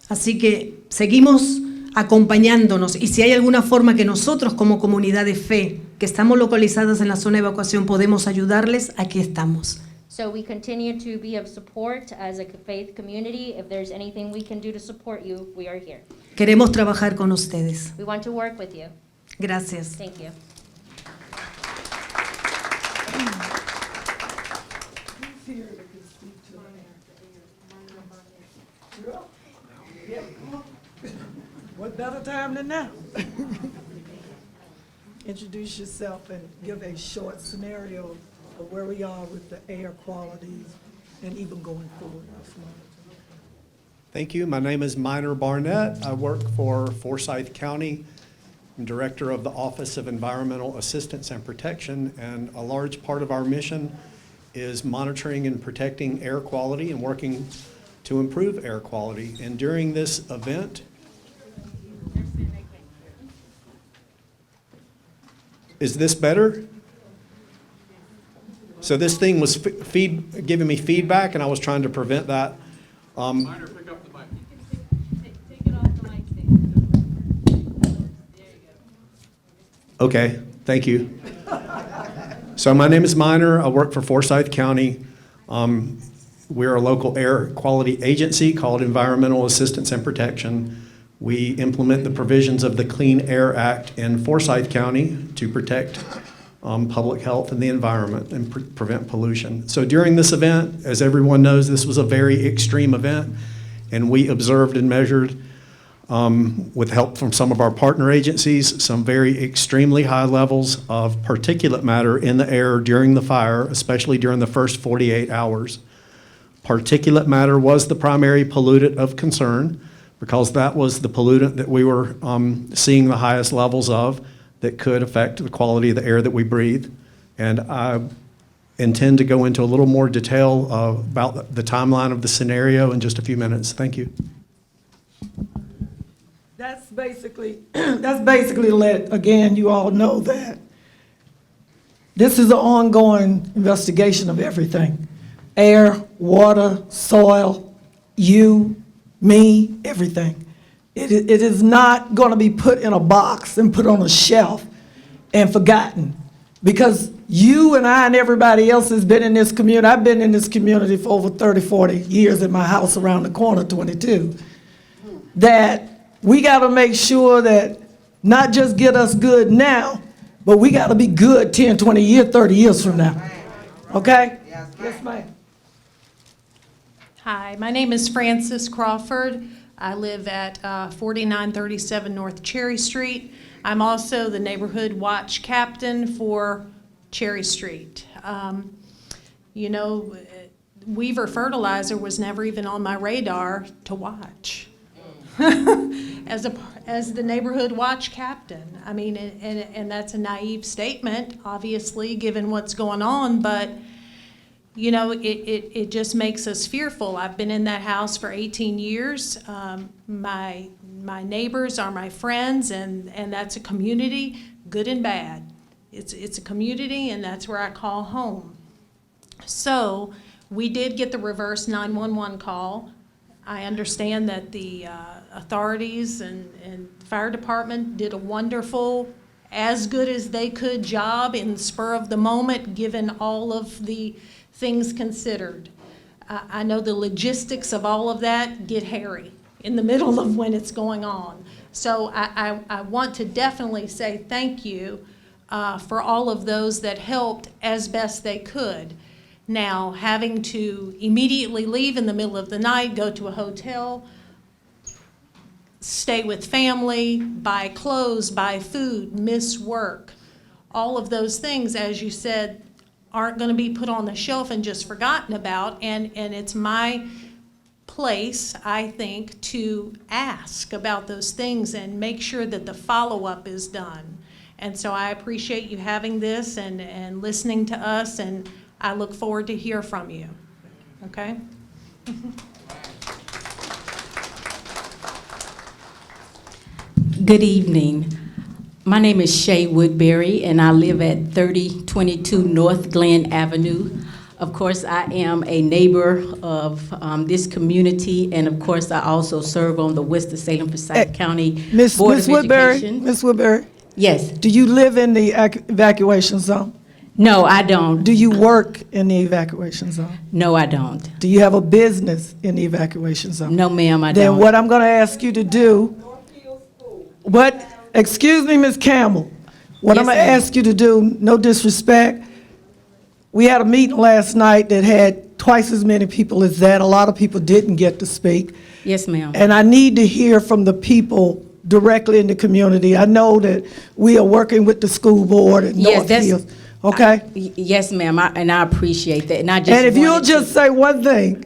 Así que seguimos acompañándonos y si hay alguna forma que nosotros como comunidad de fe, que estamos localizadas en la zona de evacuación, podemos ayudarles, aquí estamos. So we continue to be of support as a faith community. If there's anything we can do to support you, we are here. Queremos trabajar con ustedes. We want to work with you. Gracias. Thank you. What better time than now? Introduce yourself and give a short scenario of where we are with the air qualities and even going forward. Thank you. My name is Minor Barnett. I work for Forsyth County. I'm Director of the Office of Environmental Assistance and Protection, and a large part of our mission is monitoring and protecting air quality and working to improve air quality. And during this event, is this better? So this thing was giving me feedback, and I was trying to prevent that. Okay, thank you. So my name is Minor. I work for Forsyth County. We're a local air quality agency called Environmental Assistance and Protection. We implement the provisions of the Clean Air Act in Forsyth County to protect public health and the environment and prevent pollution. So during this event, as everyone knows, this was a very extreme event, and we observed and measured, with help from some of our partner agencies, some very extremely high levels of particulate matter in the air during the fire, especially during the first 48 hours. Particulate matter was the primary pollutant of concern because that was the pollutant that we were seeing the highest levels of that could affect the quality of the air that we breathe. And I intend to go into a little more detail about the timeline of the scenario in just a few minutes. Thank you. That's basically to let, again, you all know that this is an ongoing investigation of everything. Air, water, soil, you, me, everything. It is not going to be put in a box and put on a shelf and forgotten. Because you and I and everybody else has been in this community. I've been in this community for over 30, 40 years in my house around the corner, 22. That we got to make sure that not just get us good now, but we got to be good 10, 20 years, 30 years from now. Okay? Yes, ma'am. Hi, my name is Frances Crawford. I live at 4937 North Cherry Street. I'm also the neighborhood watch captain for Cherry Street. You know, Weaver Fertilizer was never even on my radar to watch as the neighborhood watch captain. I mean, and that's a naive statement, obviously, given what's going on, but you know, it just makes us fearful. I've been in that house for 18 years. My neighbors are my friends, and that's a community, good and bad. It's a community, and that's where I call home. So we did get the reverse 911 call. I understand that the authorities and fire department did a wonderful, as good as they could job in the spur of the moment, given all of the things considered. I know the logistics of all of that get hairy in the middle of when it's going on. So I want to definitely say thank you for all of those that helped as best they could. Now, having to immediately leave in the middle of the night, go to a hotel, stay with family, buy clothes, buy food, miss work, all of those things, as you said, aren't going to be put on the shelf and just forgotten about, and it's my place, I think, to ask about those things and make sure that the follow-up is done. And so I appreciate you having this and listening to us, and I look forward to hear from you. Okay? Good evening. My name is Shea Woodbury, and I live at 3022 North Glen Avenue. Of course, I am a neighbor of this community, and of course, I also serve on the Winston-Salem Forsyth County Board of Education. Miss Woodbury? Yes. Do you live in the evacuation zone? No, I don't. Do you work in the evacuation zone? No, I don't. Do you have a business in the evacuation zone? No, ma'am, I don't. Then what I'm going to ask you to do, excuse me, Ms. Campbell, what I'm going to ask you to do, no disrespect, we had a meeting last night that had twice as many people as that. A lot of people didn't get to speak. Yes, ma'am. And I need to hear from the people directly in the community. I know that we are working with the school board at North Hills. Okay? Yes, ma'am, and I appreciate that. And If you'll just say one thing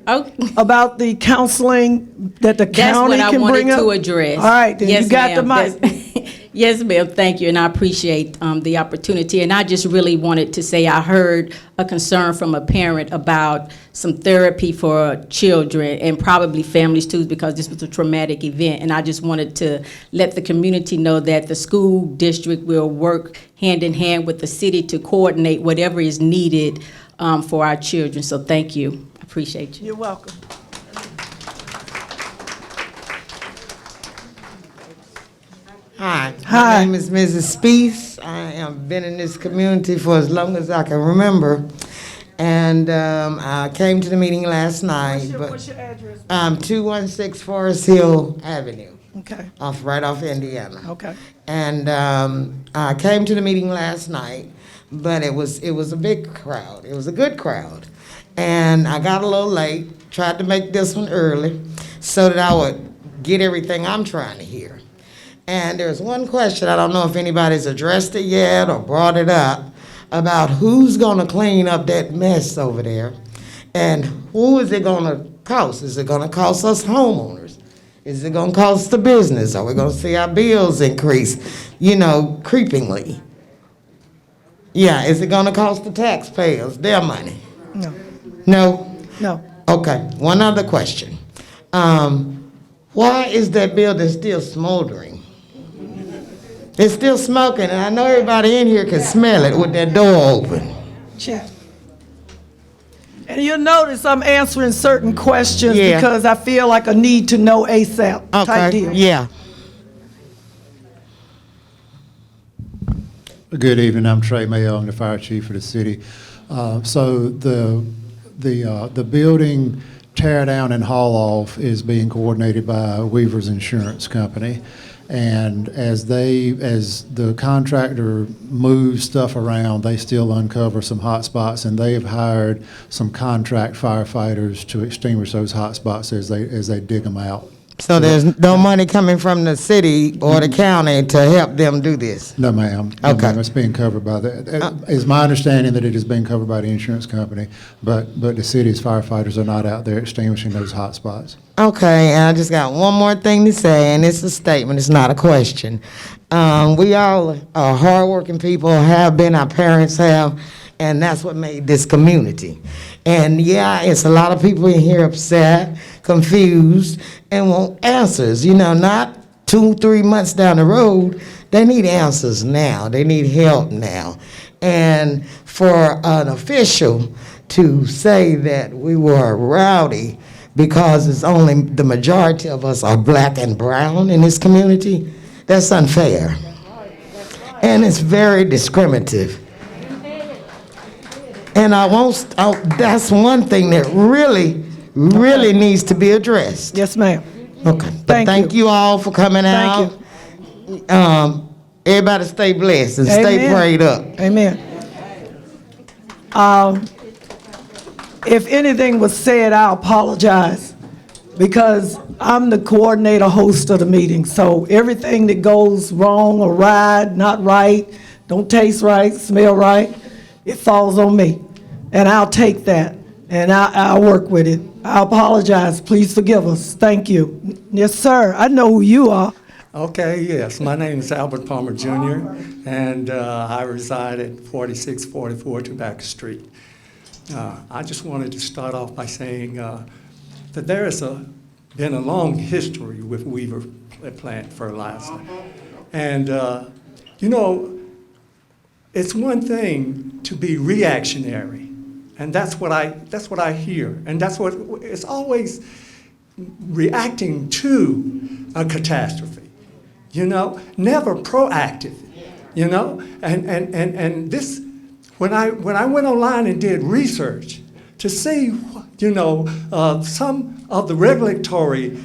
about the counseling that the county can bring up. That's what I wanted to address. All right, then you got the mic. Yes, ma'am, thank you, and I appreciate the opportunity. And I just really wanted to say I heard a concern from a parent about some therapy for children and probably families too, because this was a traumatic event. And I just wanted to let the community know that the school district will work hand in hand with the city to coordinate whatever is needed for our children. So thank you. I appreciate you. You're welcome. Hi. Hi. My name is Mrs. Spees. I have been in this community for as long as I can remember. And I came to the meeting last night. What's your address? 216 Forest Hill Avenue. Okay. Right off Indiana. Okay. And I came to the meeting last night, but it was a big crowd. It was a good crowd. And I got a little late, tried to make this one early so that I would get everything I'm trying to hear. And there's one question, I don't know if anybody's addressed it yet or brought it up, about who's gonna clean up that mess over there, and who is it gonna cost? Is it gonna cost us homeowners? Is it gonna cost the business? Are we gonna see our bills increase, creepingly? Yeah, is it gonna cost the taxpayers their money? No. No? No. Okay, one other question. why is that building still smoldering? It's still smoking, and I know everybody in here can smell it with that door open. Chair. And you'll notice I'm answering certain questions Yeah. because I feel like a need to know ASAP type deal. Yeah. Good evening. I'm Trey Mayo. I'm the fire chief for the city. So the building tear down and haul off is being coordinated by Weaver's Insurance Company. And as the contractor moves stuff around, they still uncover some hot spots, and they have hired some contract firefighters to extinguish those hot spots as they dig them out. So there's no money coming from the city or the county to help them do this? No, ma'am. No, Okay. ma'am. It's being covered by it's my understanding that it is being covered by the insurance company, but the city's firefighters are not out there extinguishing those hot spots. Okay, and I just got one more thing to say, and it's a statement, it's not a question. We all are hardworking people, have been, our parents have, and that's what made this community. And yeah, it's a lot of people in here upset, confused, and want answers. You know, not 2-3 months down the road. They need answers now. They need help now. And for an official to say that we were rowdy because it's only the majority of us are black and brown in this community, that's unfair. And it's very discriminative. And that's one thing that really needs to be addressed. Yes, ma'am. Okay. But thank you all for coming out. Everybody stay blessed and stay prayed up. Amen. If anything was said, I apologize because I'm the coordinator host of the meeting. So everything that goes wrong or right, not right, don't taste right, smell right, it falls on me. And I'll take that and I'll work with it. I apologize. Please forgive us. Thank you. Yes, sir. I know who you are. Okay, yes. My name is Albert Palmer Jr., and I reside at 4644 Tobacco Street. I just wanted to start off by saying that there has been a long history with Weaver Plant Fertilizer. And, you know, it's one thing to be reactionary, and that's what I hear, and that's what it's always reacting to a catastrophe. You know, never proactive. You know, and this when I went online and did research to see, you know, some of the regulatory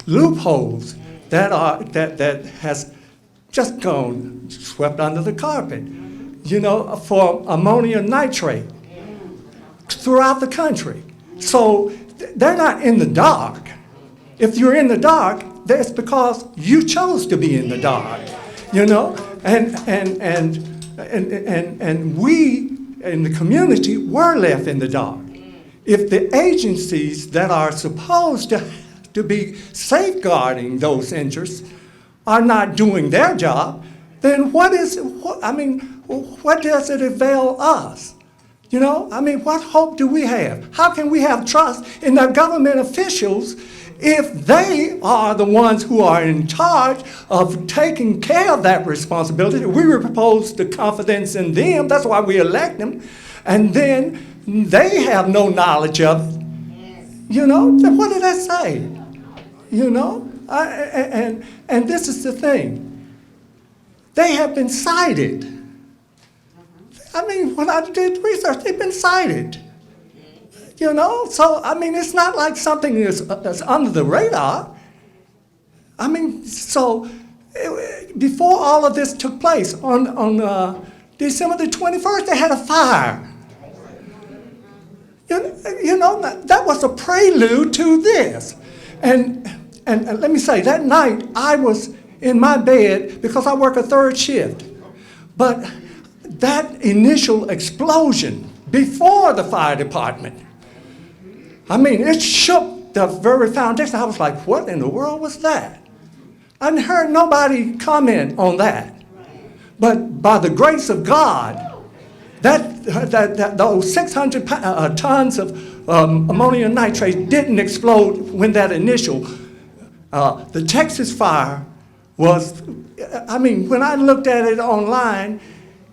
loopholes that has just gone swept under the carpet. You know, for ammonium nitrate throughout the country. So they're not in the dark. If you're in the dark, that's because you chose to be in the dark, you know, and we in the community were left in the dark. If the agencies that are supposed to be safeguarding those interests are not doing their job, then what does it avail us? You know, I mean, what hope do we have? How can we have trust in the government officials if they are the ones who are in charge of taking care of that responsibility? We repose the confidence in them. That's why we elect them. And then they have no knowledge of it. You know, then what did that say? You know, and this is the thing. They have been cited. I mean, when I did research, they've been cited. You know, so, I mean, it's not like something that's under the radar. I mean, so, before all of this took place, on December the 21st, they had a fire. You know, that was a prelude to this. And let me say, that night, I was in my bed because I work a third shift. But that initial explosion before the fire department, I mean, it shook the very foundation. I was like, what in the world was that? I hadn't heard nobody comment on that. But by the grace of God, those 600 tons of ammonium nitrate didn't explode when that initial The Texas fire was, I mean, when I looked at it online,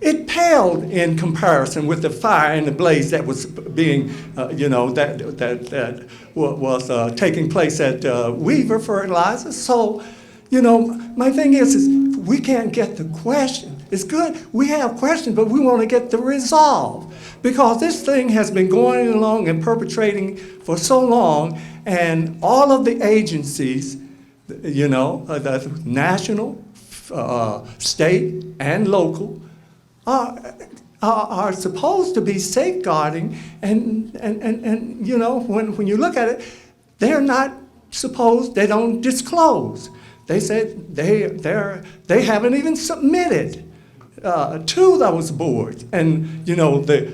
it paled in comparison with the fire and the blaze that was being, that was taking place at Weaver Fertilizer. So, my thing is we can't get the question. It's good we have questions, but we want to get the resolve, because this thing has been going along and perpetrating for so long, and all of the agencies, the national, state, and local, are supposed to be safeguarding, and when you look at it, they're not supposed, they don't disclose. They said they haven't even submitted to those boards, and the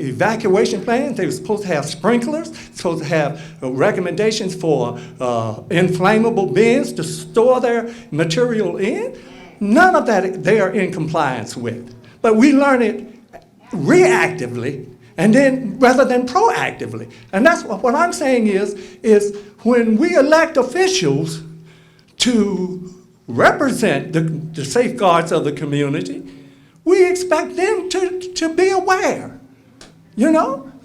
evacuation plan. They were supposed to have sprinklers, supposed to have recommendations for inflammable bins to store their material in. None of that they are in compliance with. But we learn it reactively, and then rather than proactively. And that's what I'm saying is when we elect officials to represent the safeguards of the community, we expect them to be aware.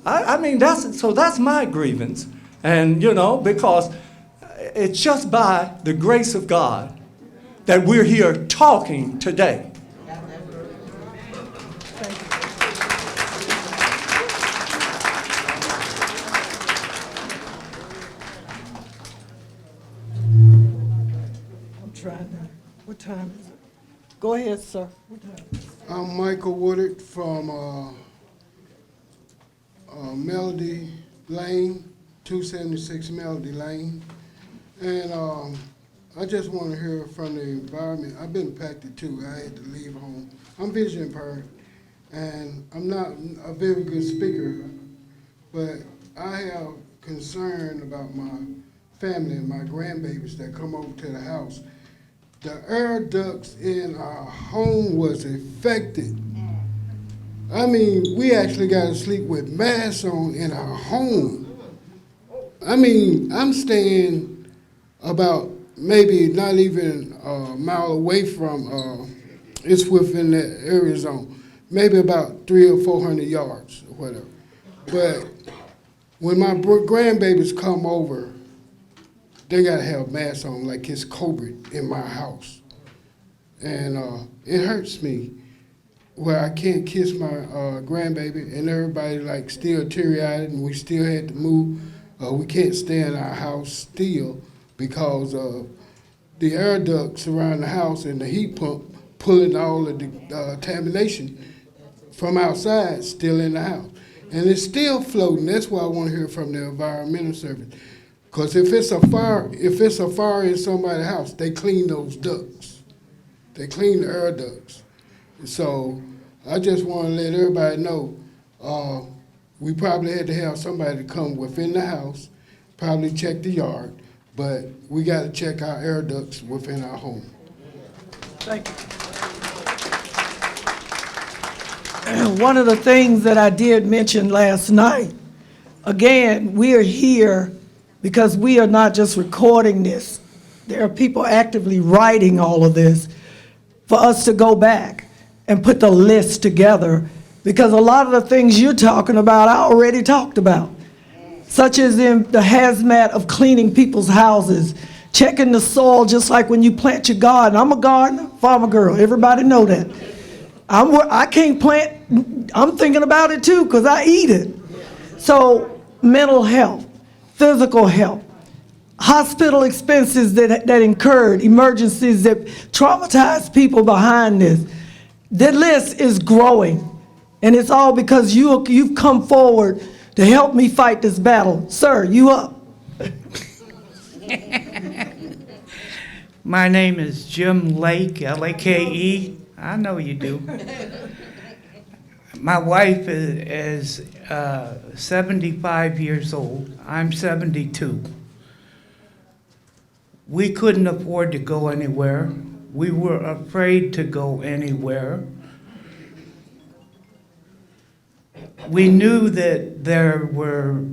I mean, that's my grievance. And, because it's just by the grace of God that we're here talking today. What time is it? Go ahead, sir. What time? I'm Michael Woodard from Melody Lane, 276 Melody Lane. And I just want to hear from the environment. I've been impacted too. I had to leave home. I'm vision impaired, and I'm not a very good speaker, but I have concern about my family and my grandbabies that come over to the house. The air ducts in our home was affected. I mean, we actually got to sleep with masks on in our home. I mean, I'm staying about maybe not even a mile away from, it's within that area zone, maybe about 300 or 400 yards or whatever. But when my grandbabies come over, they gotta have masks on like it's COVID in my house. And it hurts me where I can't kiss my grandbaby, and everybody like still teary-eyed, and we still had to move. We can't stay in our house still because of the air ducts around the house and the heat pump pulling all of the contamination from outside still in the house. And it's still floating. That's why I want to hear from the environmental service. Because if it's a fire in somebody's house, they clean those ducts. They clean the air ducts. So I just want to let everybody know, we probably had to have somebody to come within the house, probably check the yard, but we got to check our air ducts within our home. Thank you. One of the things that I did mention last night, again, we are here because we are not just recording this. There are people actively writing all of this for us to go back and put the list together, because a lot of the things you're talking about, I already talked about, such as in the hazmat of cleaning people's houses, checking the soil just like when you plant your garden. I'm a gardener, farmer girl, everybody know that. I can't plant, I'm thinking about it too because I eat it. So mental health, physical health, hospital expenses that incurred, emergencies that traumatized people behind this. The list is growing, and it's all because you've come forward to help me fight this battle. Sir, you up. My name is Jim Lake, L-A-K-E. I know you do. My wife is 75 years old. I'm 72. We couldn't afford to go anywhere. We were afraid to go anywhere. We knew that there were,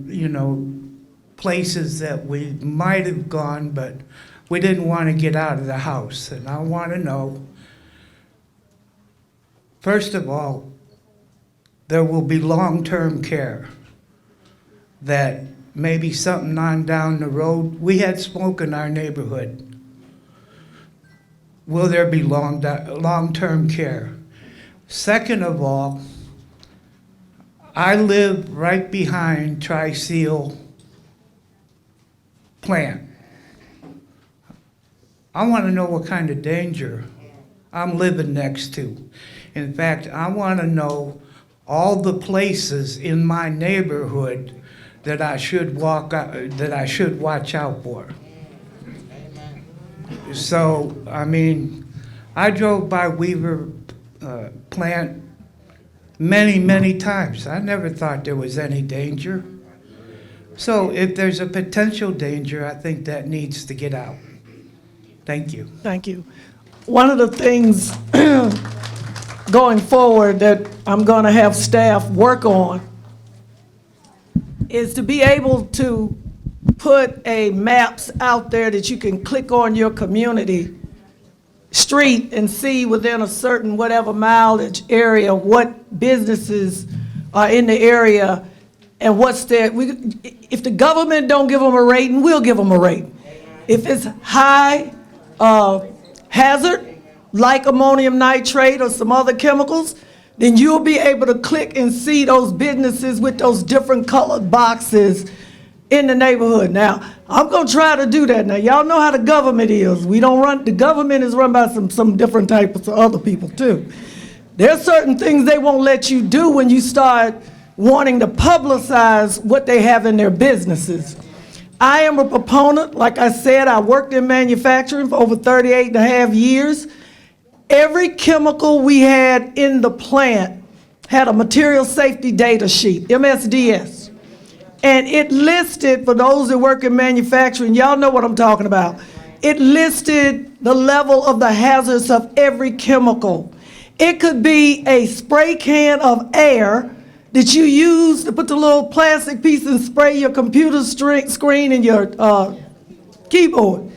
places that we might have gone, but we didn't want to get out of the house. And I want to know, first of all, there will be long-term care, that maybe something on down the road. We had smoke in our neighborhood. Will there be long-term care? Second of all, I live right behind Tri-Seal plant. I want to know what kind of danger I'm living next to. In fact, I want to know all the places in my neighborhood that I should watch out for. So, I mean, I drove by Weaver plant many, many times. I never thought there was any danger. So if there's a potential danger, I think that needs to get out. Thank you. Thank you. One of the things going forward that I'm going to have staff work on is to be able to put a maps out there that you can click on your community street and see within a certain whatever mileage area what businesses are in the area and what's there. If the government don't give them a rating, we'll give them a rating. If it's high hazard, like ammonium nitrate or some other chemicals, then you'll be able to click and see those businesses with those different colored boxes in the neighborhood. Now, I'm gonna try to do that. Now, y'all know how the government is. The government is run by some different types of other people too. There's certain things they won't let you do when you start wanting to publicize what they have in their businesses. I am a proponent. Like I said, I worked in manufacturing for over 38 and a half years. Every chemical we had in the plant had a material safety data sheet, MSDS. And it listed, for those that work in manufacturing, y'all know what I'm talking about. It listed the level of the hazards of every chemical. It could be a spray can of air that you use to put the little plastic piece and spray your computer screen and your keyboard.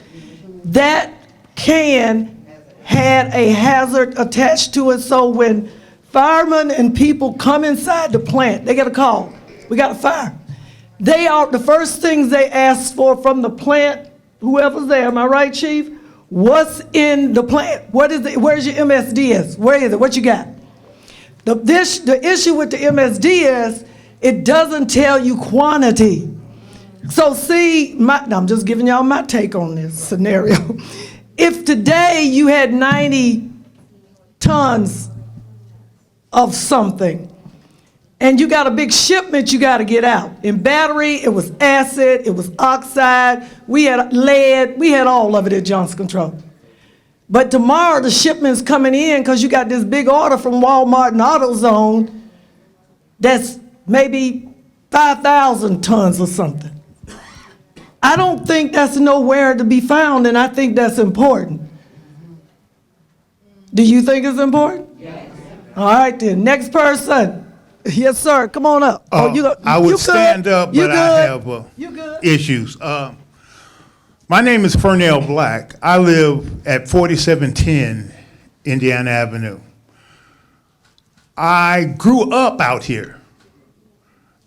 That can had a hazard attached to it, so when firemen and people come inside the plant, they get a call. We got a fire. The first things they ask for from the plant, whoever's there, am I right, Chief? What's in the plant? Where's your MSDS? Where is it? What you got? The issue with the MSDS, it doesn't tell you quantity. So see, I'm just giving y'all my take on this scenario. If today you had 90 tons of something, and you got a big shipment you got to get out. In battery, it was acid, it was oxide, we had lead, we had all of it at Johnson Control. But tomorrow the shipment's coming in because you got this big order from Walmart and AutoZone that's maybe 5,000 tons or something. I don't think that's nowhere to be found, and I think that's important. Do you think it's important? Yes. All right then, next person. Yes, sir. Come on up. I would stand up, but I have issues. My name is Fernell Black. I live at 4710 Indiana Avenue. I grew up out here.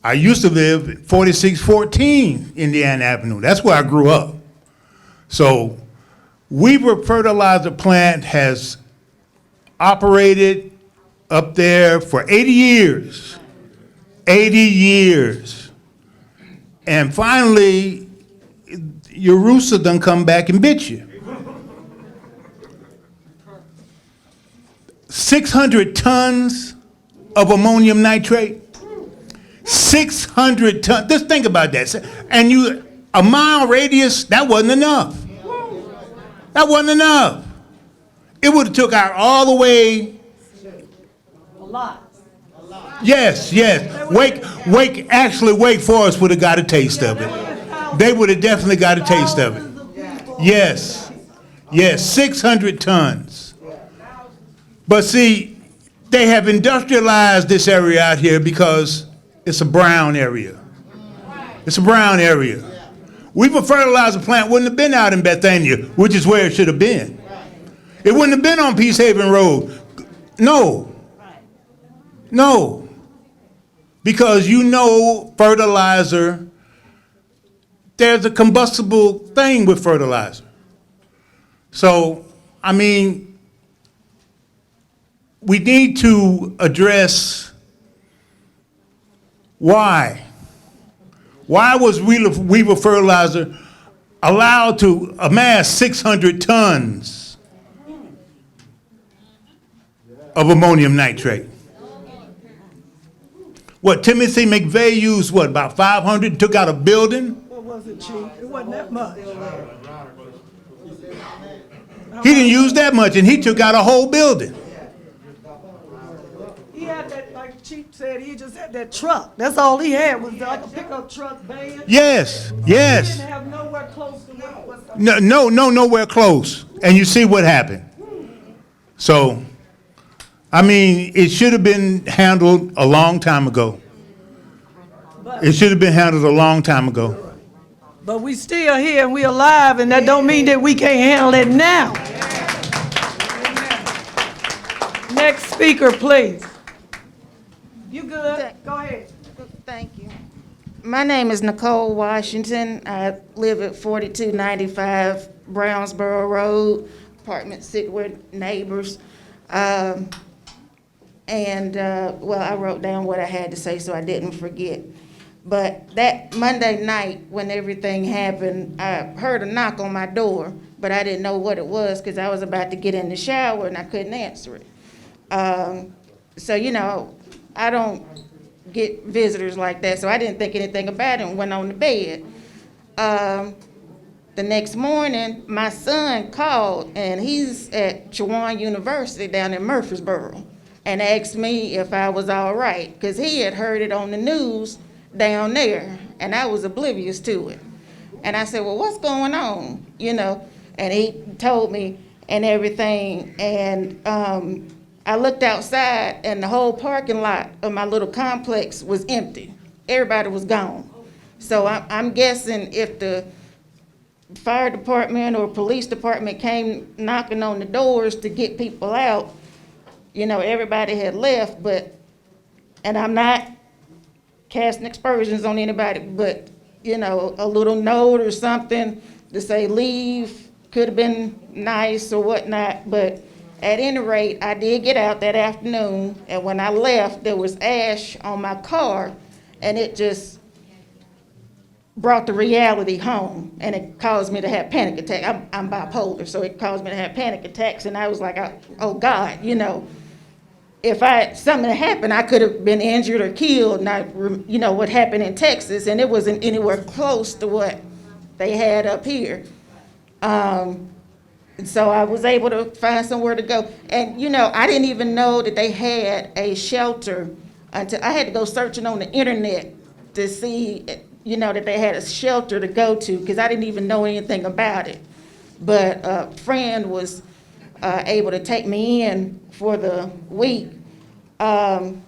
I used to live at 4614 Indiana Avenue. That's where I grew up. So Weaver Fertilizer Plant has operated up there for 80 years. 80 years. And finally, your rooster done come back and bit you. 600 tons of ammonium nitrate. 600 tons. Just think about that. And a mile radius, that wasn't enough. That wasn't enough. It would have took out all the way. A lot. Yes. Wake Forest would have got a taste of it. They would have definitely got a taste of it. Yes, 600 tons. But see, they have industrialized this area out here because it's a brown area. It's a brown area. Weaver fertilizer plant wouldn't have been out in Bethania, which is where it should have been. It wouldn't have been on Peace Haven Road. No. No. Because you know fertilizer, there's a combustible thing with fertilizer. So, I mean, we need to address why. Why was Weaver Fertilizer allowed to amass 600 tons of ammonium nitrate? What, Timothy McVeigh used what, about 500, took out a building? What was it, Chief? It wasn't that much. He didn't use that much, and he took out a whole building. He had that, like Chief said, he just had that truck. That's all he had, was like a pickup truck van. Yes, He yes. didn't have nowhere close to what was. Nowhere close. And you see what happened. So, I mean, it should have been handled a long time ago. It should have been handled a long time ago. But we still here and we alive, and that don't mean that we can't handle it now. Next speaker, please. You good? Go ahead. Thank you. My name is Nicole Washington. I live at 4295 Brownsboro Road, apartment 6, we're neighbors. Well, I wrote down what I had to say so I didn't forget. But that Monday night when everything happened, I heard a knock on my door, but I didn't know what it was because I was about to get in the shower and I couldn't answer it. So, you know, I don't get visitors like that, so I didn't think anything about it and went on to bed. The next morning, my son called, and he's at Chowan University down in Murfreesboro, and asked me if I was all right, because he had heard it on the news down there, and I was oblivious to it. And I said, well, what's going on? You know, and he told me and everything, and I looked outside, and the whole parking lot of my little complex was empty. Everybody was gone. So I'm guessing if the fire department or police department came knocking on the doors to get people out, you know, everybody had left, and I'm not casting aspersions on anybody, but, you know, a little note or something to say leave could have been nice or whatnot, but at any rate, I did get out that afternoon, and when I left, there was ash on my car, and it just brought the reality home, and it caused me to have panic attacks. I'm bipolar, so it caused me to have panic attacks, and I was like, oh God, you know, if something had happened, I could have been injured or killed, you know, what happened in Texas, and it wasn't anywhere close to what they had up here. So I was able to find somewhere to go. And, you know, I didn't even know that they had a shelter until I had to go searching on the internet to see, you know, that they had a shelter to go to, because I didn't even know anything about it. But a friend was able to take me in for the week. And,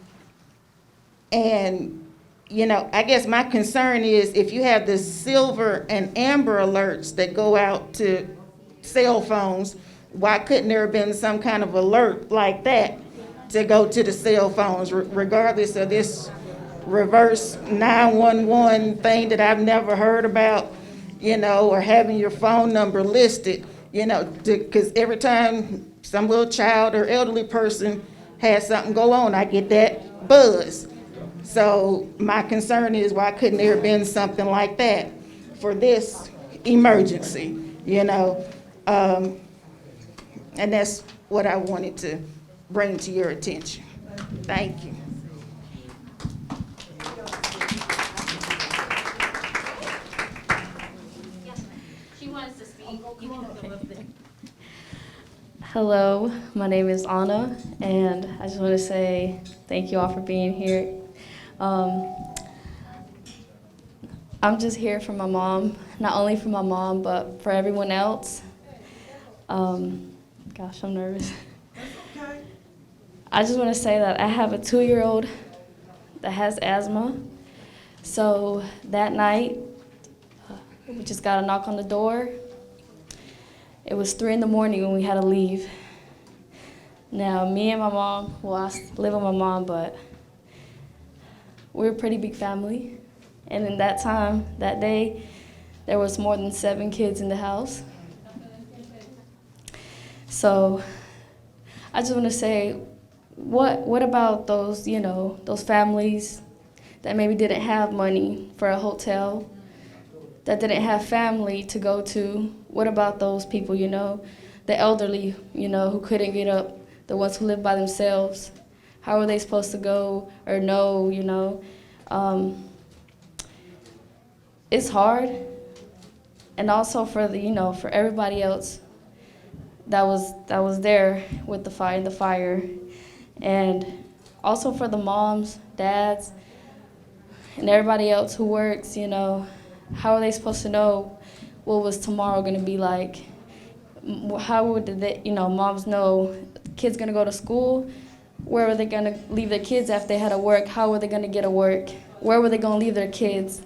you know, I guess my concern is if you have the silver and amber alerts that go out to cell phones, why couldn't there have been some kind of alert like that to go to the cell phones, regardless of this reverse 911 thing that I've never heard about, you know, or having your phone number listed, you know, because every time some little child or elderly person has something go on, I get that buzz. So my concern is why couldn't there have been something like that for this emergency, you know? And that's what I wanted to bring to your attention. Thank you. She wants to speak. Hello, my name is Anna, and I just want to say thank you all for being here. I'm just here for my mom, not only for my mom, but for everyone else. Gosh, I'm nervous. I just want to say that I have a 2-year-old that has asthma. So that night, We just got a knock on the door. It was 3 in the morning when we had to leave. Now, me and my mom, well, I live with my mom, but we're a pretty big family. And in that time, that day, there was more than 7 kids in the house. So I just want to say, what about those, you know, those families that maybe didn't have money for a hotel, that didn't have family to go to? What about those people, you know, the elderly, you know, who couldn't get up, the ones who live by themselves? How are they supposed to go or know, you know? It's hard. And also for the, you know, for everybody else that was there with the fire. And also for the moms, dads, and everybody else who works, you know, how are they supposed to know what was tomorrow going to be like? How would they, you know, moms know kids going to go to school? Where were they going to leave their kids after they had to work? How were they going to get to work? Where were they going to leave their kids?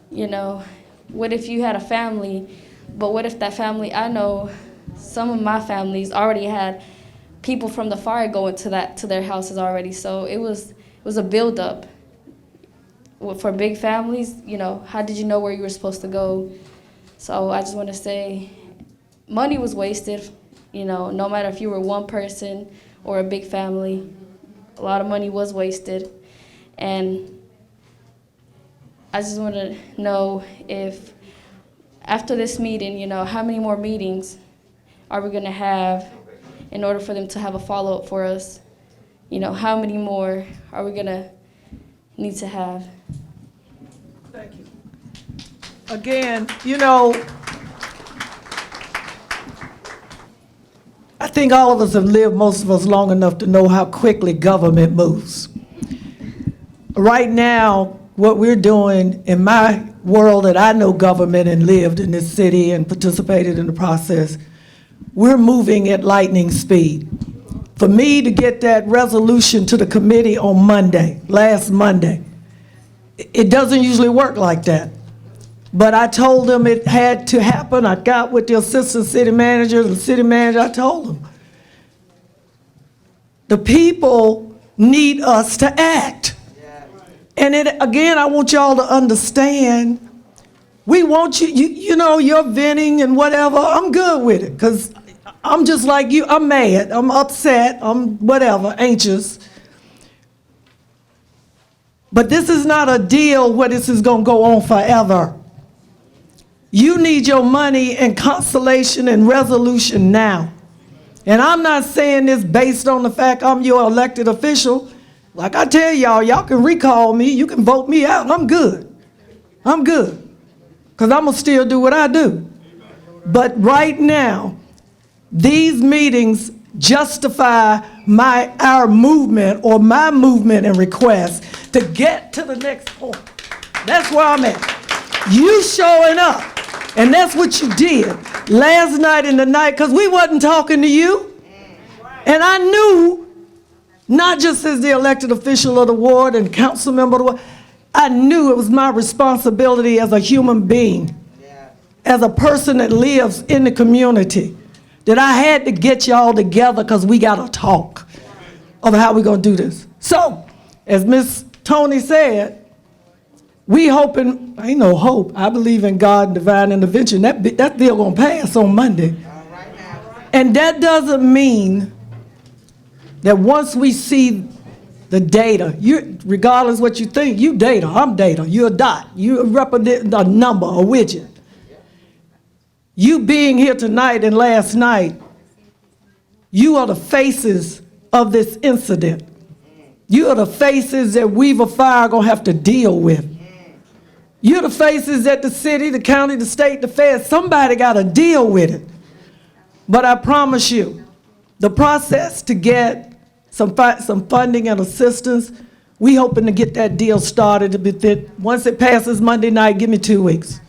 You know, what if you had a family, but what if that family, I know some of my families already had people from the fire going to their houses already, so it was a build-up. For big families, you know, how did you know where you were supposed to go? So I just want to say, money was wasted, you know, no matter if you were one person or a big family, a lot of money was wasted. And I just want to know if, after this meeting, you know, how many more meetings are we going to have in order for them to have a follow-up for us? You know, how many more are we going to need to have? Thank you. Again, you know, I think all of us have lived, most of us, long enough to know how quickly government moves. Right now, what we're doing in my world that I know government and lived in this city and participated in the process, we're moving at lightning speed. For me to get that resolution to the committee on Monday, last Monday, it doesn't usually work like that. But I told them it had to happen. I got with the assistant city manager, the city manager, I told them, the people need us to act. And again, I want y'all to understand, we want you know, you're venting and whatever, I'm good with it, because I'm just like you, I'm mad, I'm upset, I'm whatever, anxious. But this is not a deal where this is going to go on forever. You need your money and consolation and resolution now. And I'm not saying this based on the fact I'm your elected official. Like I tell y'all, y'all can recall me, you can vote me out, I'm good. I'm good. Because I'm going to still do what I do. But right now, these meetings justify our movement or my movement and request to get to the next point. That's where I'm at. You showing up, and that's what you did last night and the night, because we wasn't talking to you. And I knew, not just as the elected official of the ward and council member of the ward, I knew it was my responsibility as a human being, as a person that lives in the community, that I had to get y'all together because we got to talk of how we're going to do this. So, as Miss Tony said, we hoping, ain't no hope, I believe in God and divine intervention. That bill going to pass on Monday. And that doesn't mean that once we see the data, regardless what you think, you data, I'm data, you're a dot, you represent a number, a widget. You being here tonight and last night, you are the faces of this incident. You are the faces that Weaver Fire gonna have to deal with. You're the faces that the city, the county, the state, the feds, somebody gotta deal with it. But I promise you, the process to get some funding and assistance, we hoping to get that deal started. Once it passes Monday night, give me 2 weeks.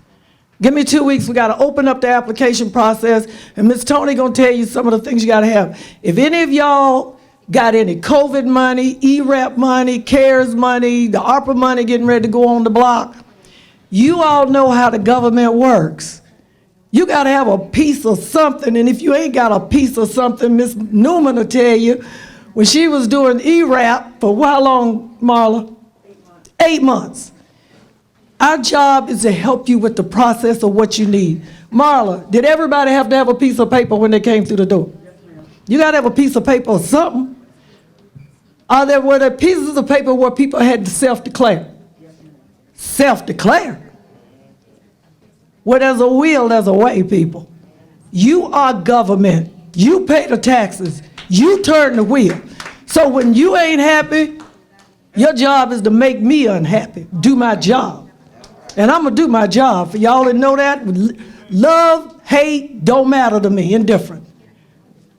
Give me 2 weeks, we gotta open up the application process, and Ms. Tony gonna tell you some of the things you gotta have. If any of y'all got any COVID money, ERAP money, CARES money, the ARPA money getting ready to go on the block, You all know how the government works. You got to have a piece of something, and if you ain't got a piece of something, Miss Newman will tell you, when she was doing ERAP for how long, Marla? 8 months. Our job is to help you with the process of what you need. Marla, did everybody have to have a piece of paper when they came through the door? You got to have a piece of paper or something. Were there pieces of paper where people had to self-declare? Self-declare. Where there's a will, there's a way, people. You are government. You pay the taxes. You turn the wheel. So when you ain't happy, your job is to make me unhappy. Do my job. And I'm going to do my job. For y'all that know that, love, hate, don't matter to me, indifferent.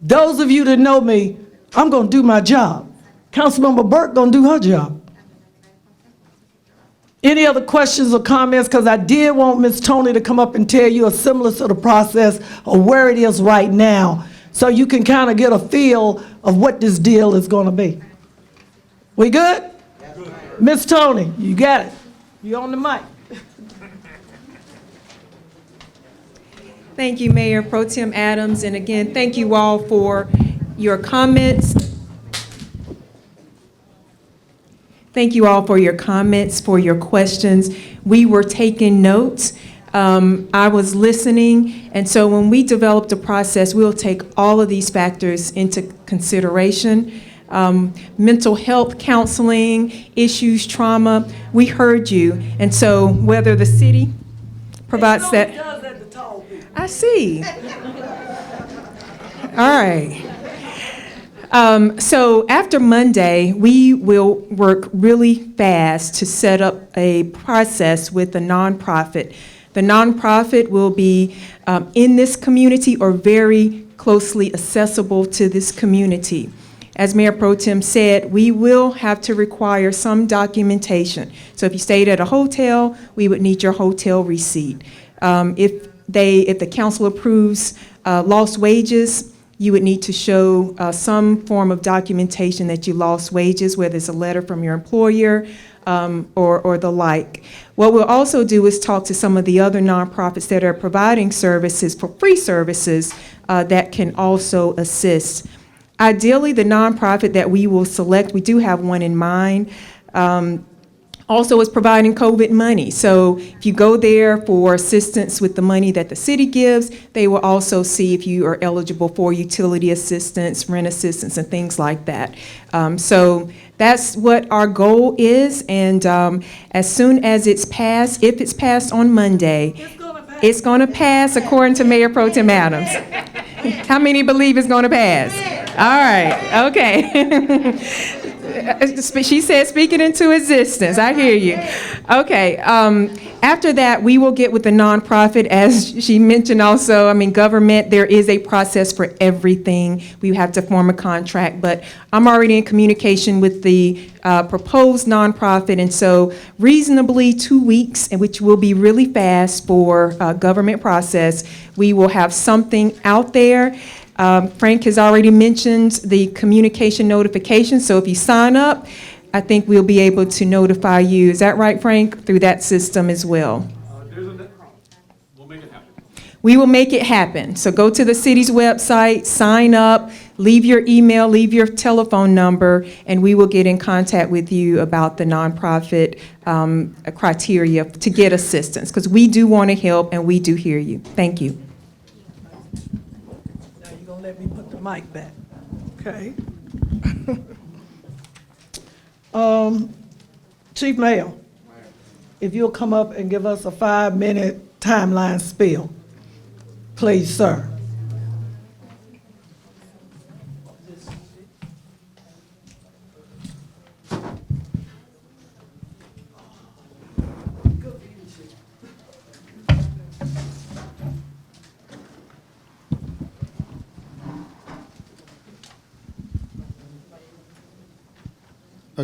Those of you that know me, I'm going to do my job. Councilmember Burke going to do her job. Any other questions or comments? Because I did want Ms. Tony to come up and tell you a similar sort of process of where it is right now, so you can kind of get a feel of what this deal is going to be. We good? Ms. Tony, you got it. You on the mic. Thank you, Mayor Pro Tem Adams, and again, thank you all for your comments. Thank you all for your comments, for your questions. We were taking notes. I was listening, and so when we developed a process, we'll take all of these factors into consideration. Mental health counseling, issues, trauma, we heard you. And so whether the city provides that. I see. All right. So after Monday, we will work really fast to set up a process with the nonprofit. The nonprofit will be in this community or very closely accessible to this community. As Mayor Pro Tem said, we will have to require some documentation. So if you stayed at a hotel, we would need your hotel receipt. If the council approves lost wages, you would need to show some form of documentation that you lost wages, whether it's a letter from your employer or the like. What we'll also do is talk to some of the other nonprofits that are providing services for free services that can also assist. Ideally, the nonprofit that we will select, we do have one in mind, also is providing COVID money. So if you go there for assistance with the money that the city gives, they will also see if you are eligible for utility assistance, rent assistance, and things like that. So that's what our goal is, and as soon as it's passed, if it's passed on Monday, it's going to pass according to Mayor Pro Tem Adams. How many believe it's going to pass? All right, okay. She said, speak it into existence. I hear you. Okay, after that, we will get with the nonprofit. As she mentioned also, I mean, government, there is a process for everything. We have to form a contract, but I'm already in communication with the proposed nonprofit, and so reasonably 2 weeks, which will be really fast for government process, we will have something out there. Frank has already mentioned the communication notification, so if you sign up, I think we'll be able to notify you. Is that right, Frank? Through that system as well. We'll make it happen. We will make it happen. So go to the city's website, sign up, leave your email, leave your telephone number, and we will get in contact with you about the nonprofit criteria to get assistance, because we do want to help and we do hear you. Thank you. Let me put the mic back, okay? Chief Mayor, if you'll come up and give us a 5-minute timeline spill, please, sir.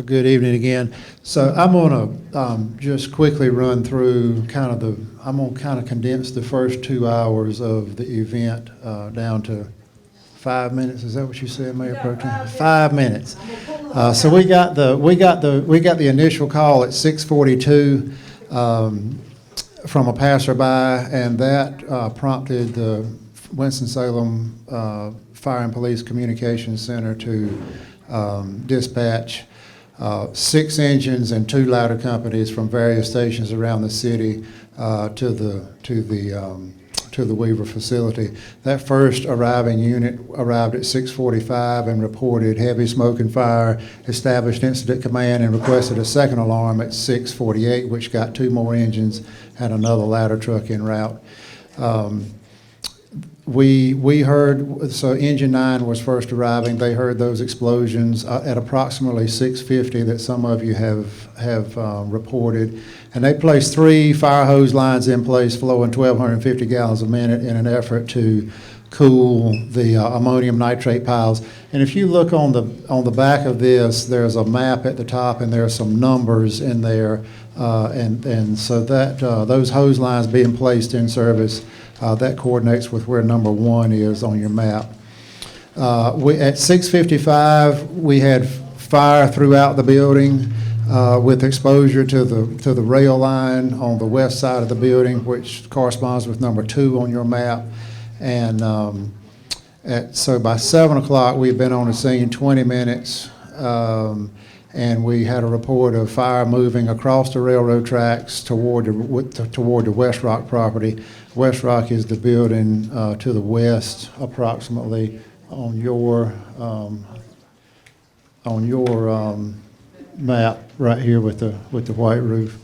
Good evening again. So I'm going to just quickly run through I'm going to kind of condense the first 2 hours of the event down to 5 minutes. Is that what you said, Mayor Pro Tem? 5 minutes. So we got the initial call at 6:42. from a passerby, and that prompted the Winston-Salem Fire and Police Communications Center to dispatch 6 engines and 2 ladder companies from various stations around the city to the Weaver facility. That first arriving unit arrived at 6:45 and reported heavy smoke and fire, established incident command, and requested a second alarm at 6:48, which got 2 more engines and another ladder truck en route. We heard, so engine 9 was first arriving. They heard those explosions at approximately 6:50 that some of you have reported. And they placed 3 fire hose lines in place flowing 1,250 gallons a minute in an effort to cool the ammonium nitrate piles. And if you look on the back of this, there's a map at the top and there are some numbers in there. And so that those hose lines being placed in service, that coordinates with where number 1 is on your map. At 6:55, we had fire throughout the building with exposure to the rail line on the west side of the building, which corresponds with number 2 on your map. And so by 7 o'clock, we've been on the scene 20 minutes. And we had a report of fire moving across the railroad tracks toward the West Rock property. West Rock is the building to the west, approximately on your map right here with the white roof.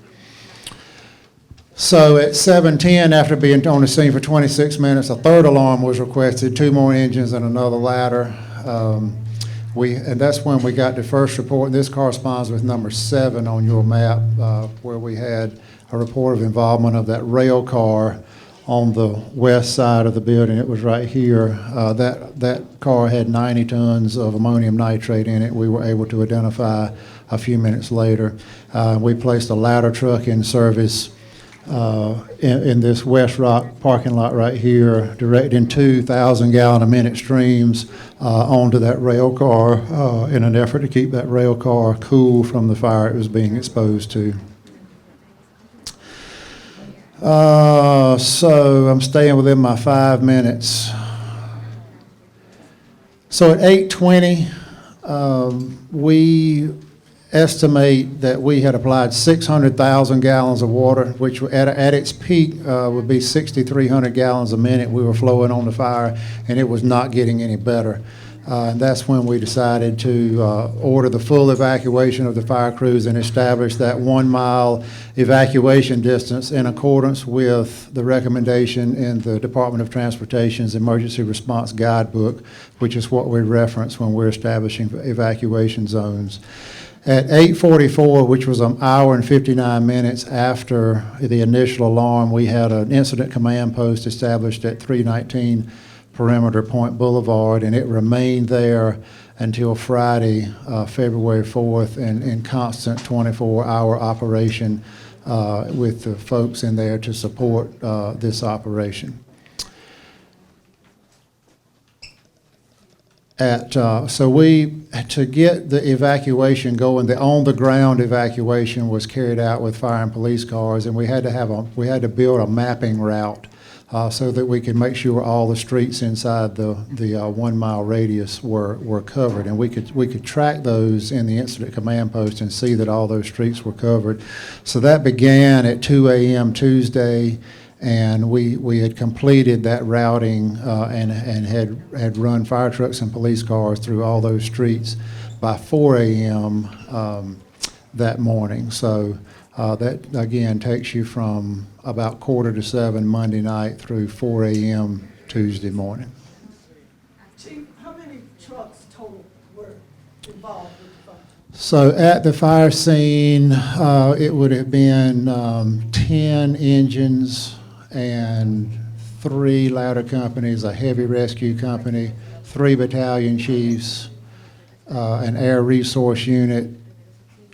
So at 7:10, after being on the scene for 26 minutes, a third alarm was requested, 2 more engines and another ladder. And that's when we got the first report, and this corresponds with number 7 on your map, where we had a report of involvement of that rail car on the west side of the building. It was right here. That car had 90 tons of ammonium nitrate in it. We were able to identify a few minutes later. We placed a ladder truck in service in this West Rock parking lot right here, directing 2,000-gallon-a-minute streams onto that rail car in an effort to keep that rail car cool from the fire it was being exposed to. So I'm staying within my 5 minutes. So at 8:20, we estimate that we had applied 600,000 gallons of water, which at its peak would be 6,300 gallons a minute. We were flowing on the fire, and it was not getting any better. And that's when we decided to order the full evacuation of the fire crews and establish that 1-mile evacuation distance in accordance with the recommendation in the Department of Transportation's Emergency Response Guidebook, which is what we reference when we're establishing evacuation zones. At 8:44, which was an hour and 59 minutes after the initial alarm, we had an incident command post established at 319 Perimeter Point Boulevard, and it remained there until Friday, February 4th, in constant 24-hour operation with the folks in there to support this operation. To get the evacuation going, the on-the-ground evacuation was carried out with fire and police cars, and we had to build a mapping route so that we could make sure all the streets inside the 1-mile radius were covered, and we could track those in the incident command post and see that all those streets were covered. So that began at 2 a.m. Tuesday. And we had completed that routing and had run fire trucks and police cars through all those streets by 4 a.m. That morning. So that, again, takes you from about 6:45 Monday night through 4 a.m. Tuesday morning. Chief, how many trucks total were involved with the fire? So at the fire scene, it would have been 10 engines and 3 ladder companies, a heavy rescue company, 3 battalion chiefs, an air resource unit,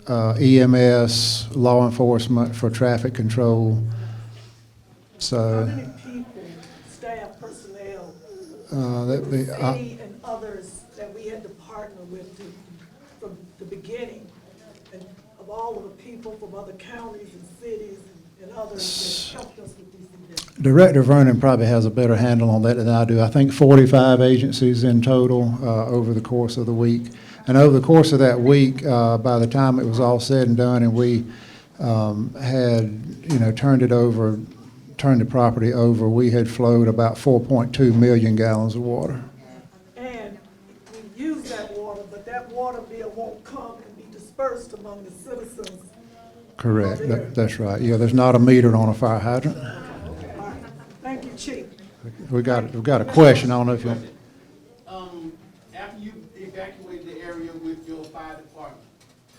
EMS, law enforcement for traffic control. So, how many people, staff, personnel, the city and others that we had to partner with from the beginning, and of all of the people from other counties and cities and and others that helped us with these events? Director Vernon probably has a better handle on that than I do. I think 45 agencies in total over the course of the week. And over the course of that week, by the time it was all said and done and we had, turned the property over, we had flowed about 4.2 million gallons of water. And we use that water, but that water bill won't come and be dispersed among the citizens. Correct. That's right. Yeah, there's not a meter on a fire hydrant. All right. Thank you, Chief. We've got a question. I don't know if you want. After you evacuate the area with your fire department,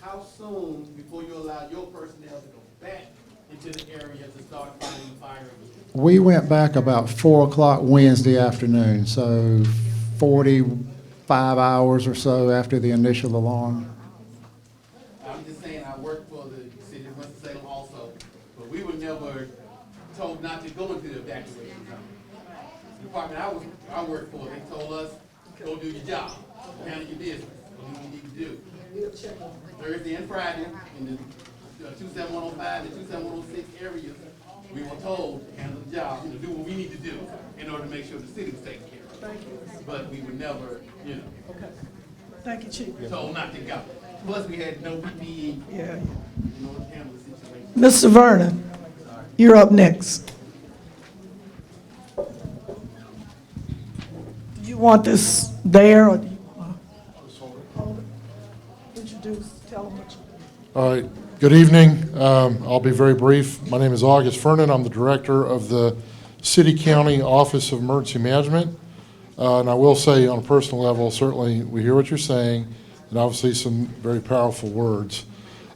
how soon before you allow your personnel to go back into the area to start fighting fire? We went back about 4 o'clock Wednesday afternoon, so 45 hours or so after the initial alarm. I'm just saying, I work for the city of Winston-Salem also, but we were never told not to go into the evacuation zone. The department I work for, they told us, go do your job, handle your business, what you need to do. Thursday and Friday, in the 27105 and 27106 areas, we were told to handle the job, do what we need to do in order to make sure the city was taken care of. Thank you. But we were never, Okay. Thank you, Chief. told not to go. Plus, we had no PPE Yeah. in order to handle the situation. Mr. Vernon, you're up next. Do you want this there, or do you want to hold it? Introduce, tell them what you do. All right, good evening. I'll be very brief. My name is August Fernan. I'm the director of the City County Office of Emergency Management. And I will say on a personal level, certainly we hear what you're saying, and obviously some very powerful words.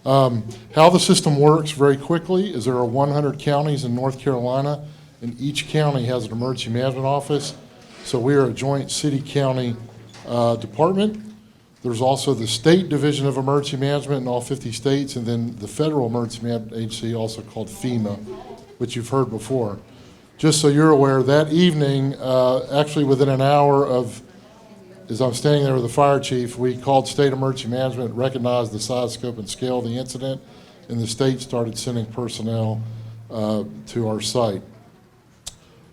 How the system works very quickly is there are 100 counties in North Carolina, and each county has an emergency management office. So we are a joint city-county department. There's also the State Division of Emergency Management in all 50 states, and then the Federal Emergency Management Agency, also called FEMA, which you've heard before. Just so you're aware, that evening, actually within an hour of, as I'm standing there with the fire chief, we called State Emergency Management, recognized the size, scope, and scale of the incident, and the state started sending personnel to our site.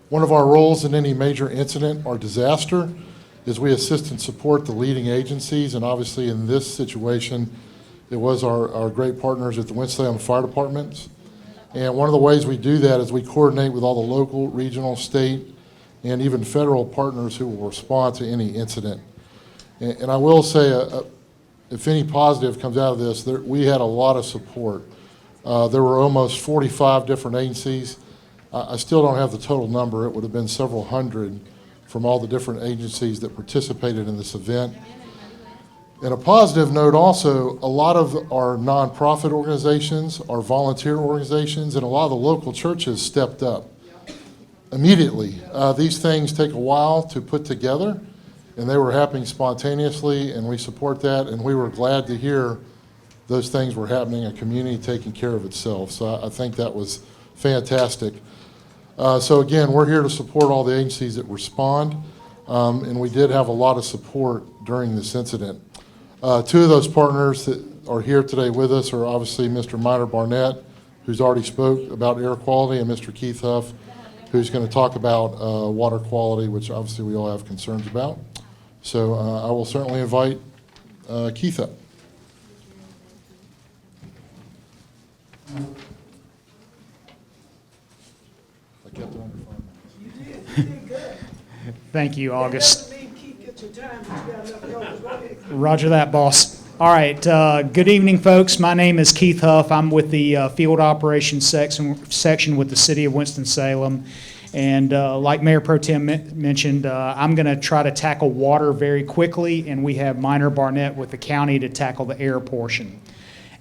One of our roles in any major incident or disaster is we assist and support the leading agencies, and obviously in this situation, it was our great partners at the Winston-Salem Fire Departments. And one of the ways we do that is we coordinate with all the local, regional, state, and even federal partners who will respond to any incident. And I will say, if any positive comes out of this, we had a lot of support. There were almost 45 different agencies. I still don't have the total number. It would have been several hundred from all the different agencies that participated in this event. And a positive note also, a lot of our nonprofit organizations, our volunteer organizations, and a lot of the local churches stepped up immediately. These things take a while to put together, and they were happening spontaneously, and we support that, and we were glad to hear those things were happening, a community taking care of itself. So I think that was fantastic. So again, we're here to support all the agencies that respond, and we did have a lot of support during this incident. Two of those partners that are here today with us are obviously Mr. Minor Barnett, who's already spoke about air quality, and Mr. Keith Huff, who's going to talk about water quality, which obviously we all have concerns about. So I will certainly invite Keith up. I kept it on your phone. You did good. Thank you, August. That doesn't mean keep your time, but you got enough going. Go ahead. Roger that, boss. All right, good evening, folks. My name is Keith Huff. I'm with the Field Operations section with the City of Winston-Salem. And like Mayor Pro Tem mentioned, I'm going to try to tackle water very quickly, and we have Minor Barnett with the county to tackle the air portion.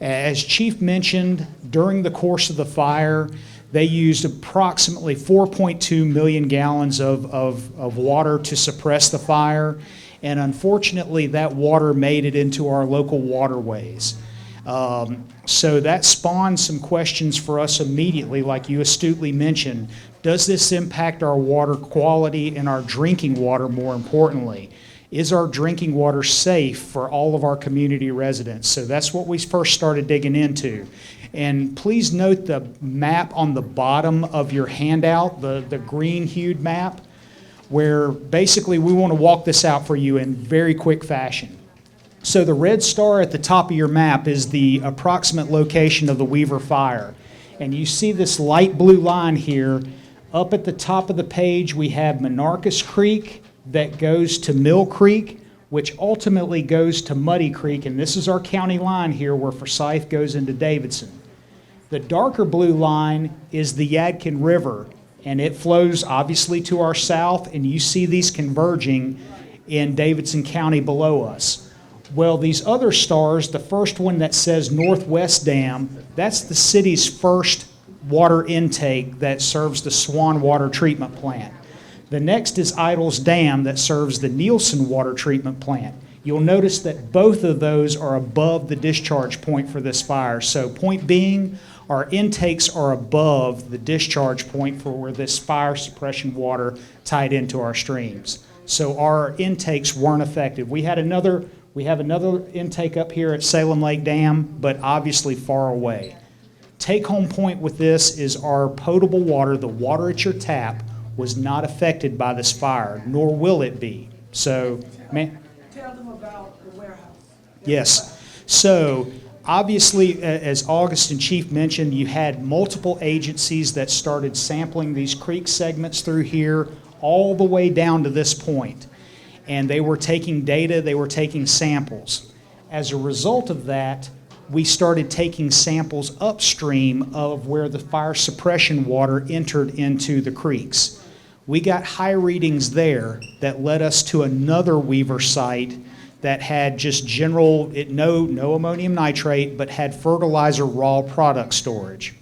As Chief mentioned, during the course of the fire, they used approximately 4.2 million gallons of water to suppress the fire. And unfortunately, that water made it into our local waterways. So that spawned some questions for us immediately, like you astutely mentioned. Does this impact our water quality and our drinking water, more importantly? Is our drinking water safe for all of our community residents? So that's what we first started digging into. And please note the map on the bottom of your handout, the green hued map, where basically we want to walk this out for you in very quick fashion. So the red star at the top of your map is the approximate location of the Weaver fire. And you see this light blue line here. Up at the top of the page, we have Monarchus Creek that goes to Mill Creek, which ultimately goes to Muddy Creek, and this is our county line here where Forsyth goes into Davidson. The darker blue line is the Yadkin River, and it flows obviously to our south, and you see these converging in Davidson County below us. Well, these other stars, the first one that says Northwest Dam, that's the city's first water intake that serves the Swan Water Treatment Plant. The next is Idles Dam that serves the Nielsen Water Treatment Plant. You'll notice that both of those are above the discharge point for this fire. So point being, our intakes are above the discharge point for where this fire suppression water tied into our streams. So our intakes weren't affected. We have another intake up here at Salem Lake Dam, but obviously far away. Take-home point with this is our potable water, the water at your tap, was not affected by this fire, nor will it be. So, Tell them about the warehouse. yes. So, obviously, as August and Chief mentioned, you had multiple agencies that started sampling these creek segments through here all the way down to this point. And they were taking data, they were taking samples. As a result of that, we started taking samples upstream of where the fire suppression water entered into the creeks. We got high readings there that led us to another Weaver site that had just general, no ammonium nitrate, but had fertilizer raw product storage.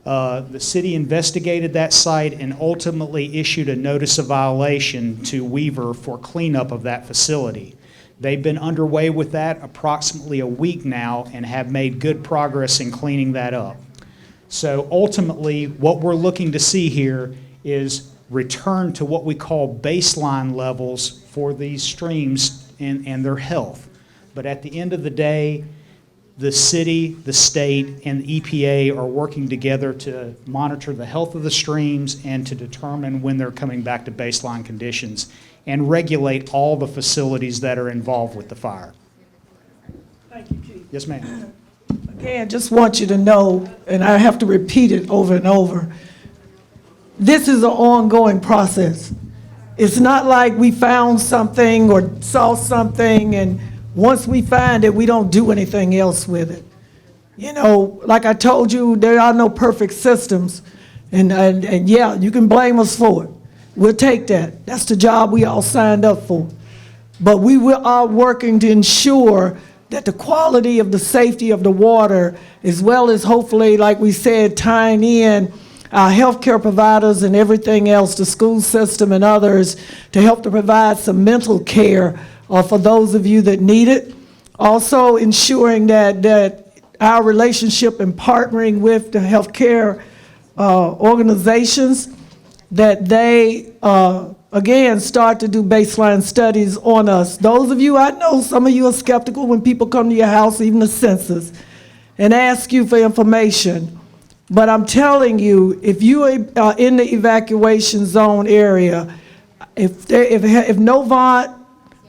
The city investigated that site and ultimately issued a notice of violation to Weaver for cleanup of that facility. They've been underway with that approximately a week now and have made good progress in cleaning that up. So ultimately, what we're looking to see here is return to what we call baseline levels for these streams and their health. But at the end of the day, the city, the state, and the EPA are working together to monitor the health of the streams and to determine when they're coming back to baseline conditions and regulate all the facilities that are involved with the fire. Thank you, Chief. Yes, ma'am. Again, just want you to know, and I have to repeat it over and over, this is an ongoing process. It's not like we found something or saw something and once we find it, we don't do anything else with it. You know, like I told you, there are no perfect systems. And yeah, you can blame us for it. We'll take that. That's the job we all signed up for. But we are working to ensure that the quality of the safety of the water, as well as hopefully, like we said, tying in our healthcare providers and everything else, the school system and others, to help to provide some mental care for those of you that need it. Also ensuring that our relationship and partnering with the healthcare organizations, that they, again, start to do baseline studies on us. Those of you, I know some of you are skeptical when people come to your house, even the census, and ask you for information. But I'm telling you, if you are in the evacuation zone area, if Novant,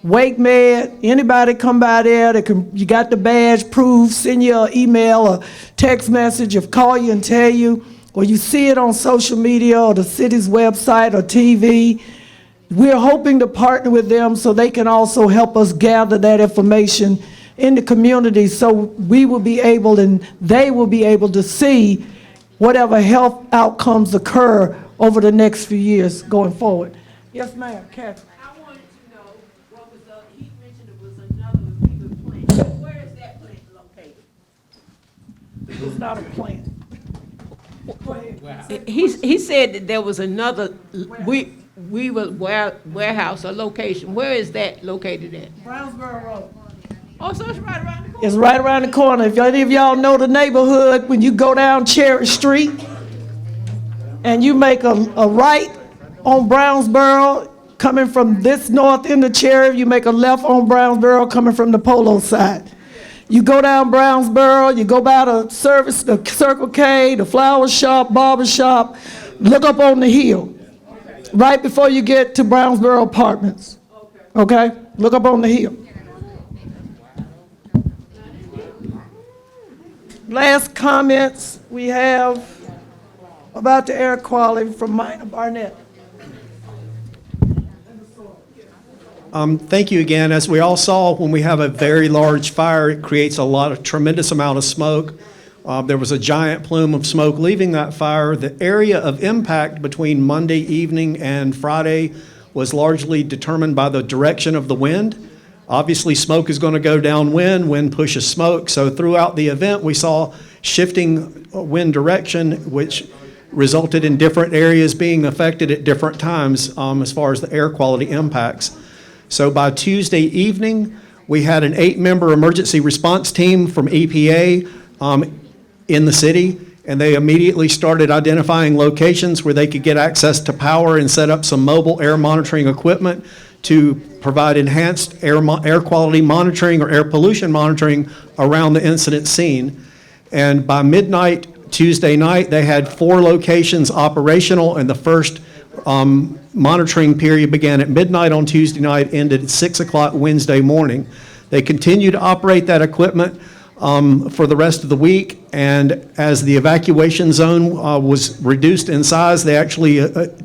Wake Med, anybody come by there, you got the badge, proof, send you an email or text message, or call you and tell you, or you see it on social media or the city's website or TV. We're hoping to partner with them so they can also help us gather that information in the community so we will be able and they will be able to see whatever health outcomes occur over the next few years going forward. Yes, ma'am, Kathy. I wanted to know what was he mentioned it was another Weaver plant. Where is that plant located? It's not a plant. Go ahead. He said that there was another Weaver warehouse or location. Where is that located at? Brownsboro Road. Oh, so it's right around the corner. It's right around the corner. If any of y'all know the neighborhood, when you go down Cherry Street and you make a right on Brownsboro, coming from this north end of Cherry, you make a left on Brownsboro coming from the Polo side. You go down Brownsboro, you go by the service, the Circle K, the flower shop, barber shop, look up on the hill, right before you get to Brownsboro Apartments. Okay? Look up on the hill. Last comments we have about the air quality from Minor Barnett. Thank you again. As we all saw, when we have a very large fire, it creates a tremendous amount of smoke. There was a giant plume of smoke leaving that fire. The area of impact between Monday evening and Friday was largely determined by the direction of the wind. Obviously, smoke is going to go downwind, wind pushes smoke. So throughout the event, we saw shifting wind direction, which resulted in different areas being affected at different times as far as the air quality impacts. So by Tuesday evening, we had an 8-member emergency response team from EPA in the city, and they immediately started identifying locations where they could get access to power and set up some mobile air monitoring equipment to provide enhanced air quality monitoring or air pollution monitoring around the incident scene. And by midnight Tuesday night, they had 4 locations operational, and the first monitoring period began at midnight on Tuesday night, ended at 6 o'clock Wednesday morning. They continue to operate that equipment for the rest of the week, and as the evacuation zone was reduced in size, they actually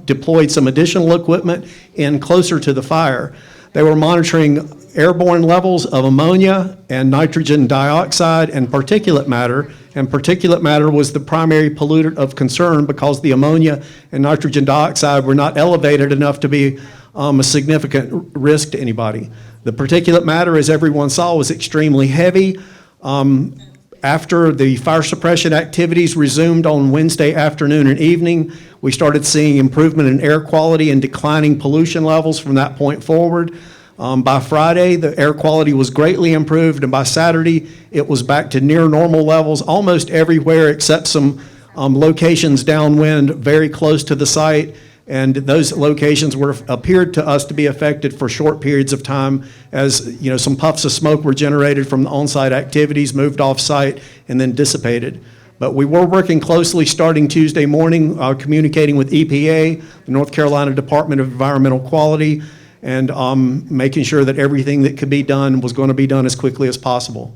deployed some additional equipment in closer to the fire. They were monitoring airborne levels of ammonia and nitrogen dioxide and particulate matter was the primary pollutant of concern because the ammonia and nitrogen dioxide were not elevated enough to be a significant risk to anybody. The particulate matter, as everyone saw, was extremely heavy. After the fire suppression activities resumed on Wednesday afternoon and evening, we started seeing improvement in air quality and declining pollution levels from that point forward. By Friday, the air quality was greatly improved, and by Saturday, it was back to near normal levels almost everywhere except some locations downwind very close to the site, and those locations appeared to us to be affected for short periods of time as some puffs of smoke were generated from the on-site activities, moved off-site, and then dissipated. But we were working closely starting Tuesday morning, communicating with EPA, the North Carolina Department of Environmental Quality, and making sure that everything that could be done was going to be done as quickly as possible.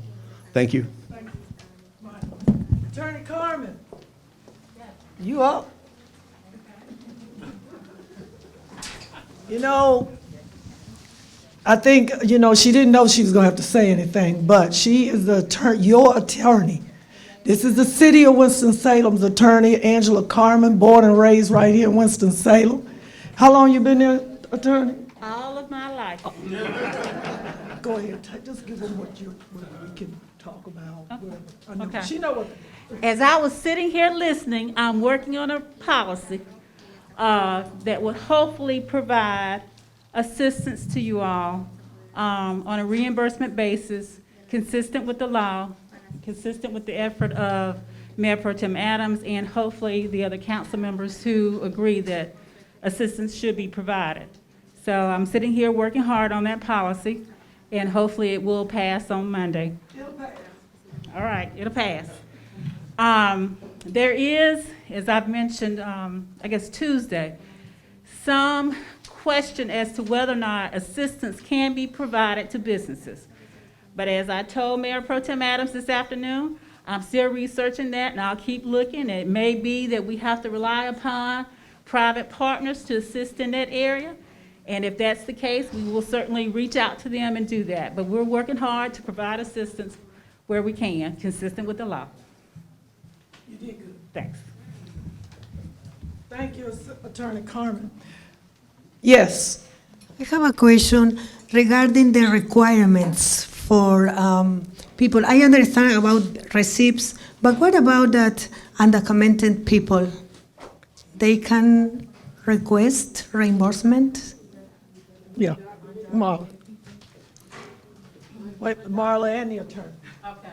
Thank you. Attorney Carmen, you up? I think, she didn't know she was going to have to say anything, but she is your attorney. This is the city of Winston-Salem's attorney, Angela Carmen, born and raised right here in Winston-Salem. How long you been there, attorney? All of my life. Go ahead, just give them what we can talk about. Whatever. Okay. She know what. As I was sitting here listening, I'm working on a policy that would hopefully provide assistance to you all on a reimbursement basis, consistent with the law, consistent with the effort of Mayor Pro Tem Adams and hopefully the other council members who agree that assistance should be provided. So I'm sitting here working hard on that policy, and hopefully it will pass on Monday. It'll pass. All right, it'll pass. There is, as I've mentioned, I guess Tuesday, some question as to whether or not assistance can be provided to businesses. But as I told Mayor Pro Tem Adams this afternoon, I'm still researching that, and I'll keep looking. It may be that we have to rely upon private partners to assist in that area. And if that's the case, we will certainly reach out to them and do that. But we're working hard to provide assistance where we can, consistent with the law. You did good. Thanks. Thank you, Attorney Carmen. Yes. I have a question regarding the requirements for people. I understand about receipts, but what about that undocumented people? They can request reimbursement? Yeah, Marla. Wait, Marla and the attorney. Okay.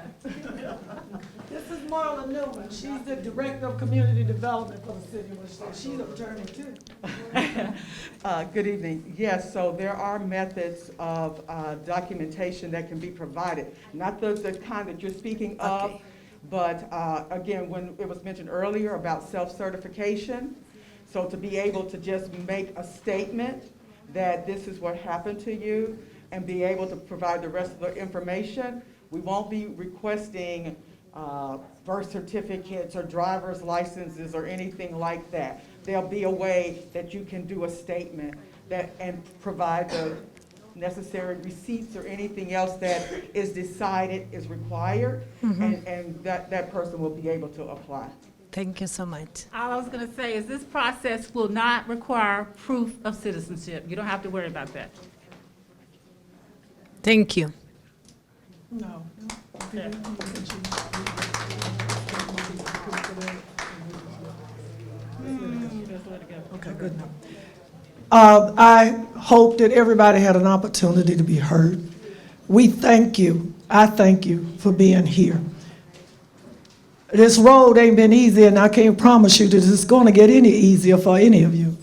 This is Marla Newman, she's the Director of Community Development for the City of Winston. She's an attorney too. Good evening. Yes, so there are methods of documentation that can be provided, not the kind that you're speaking of, but again, when it was mentioned earlier about self-certification, so to be able to just make a statement that this is what happened to you and be able to provide the rest of the information. We won't be requesting birth certificates or driver's licenses or anything like that. There'll be a way that you can do a statement that and provide the necessary receipts or anything else that is decided is required, and that person will be able to apply. Thank you so much. All I was going to say is this process will not require proof of citizenship. You don't have to worry about that. Thank you. No. Okay, good enough. I hope that everybody had an opportunity to be heard. We thank you. I thank you for being here. This road ain't been easy, and I can't promise you that it's going to get any easier for any of you.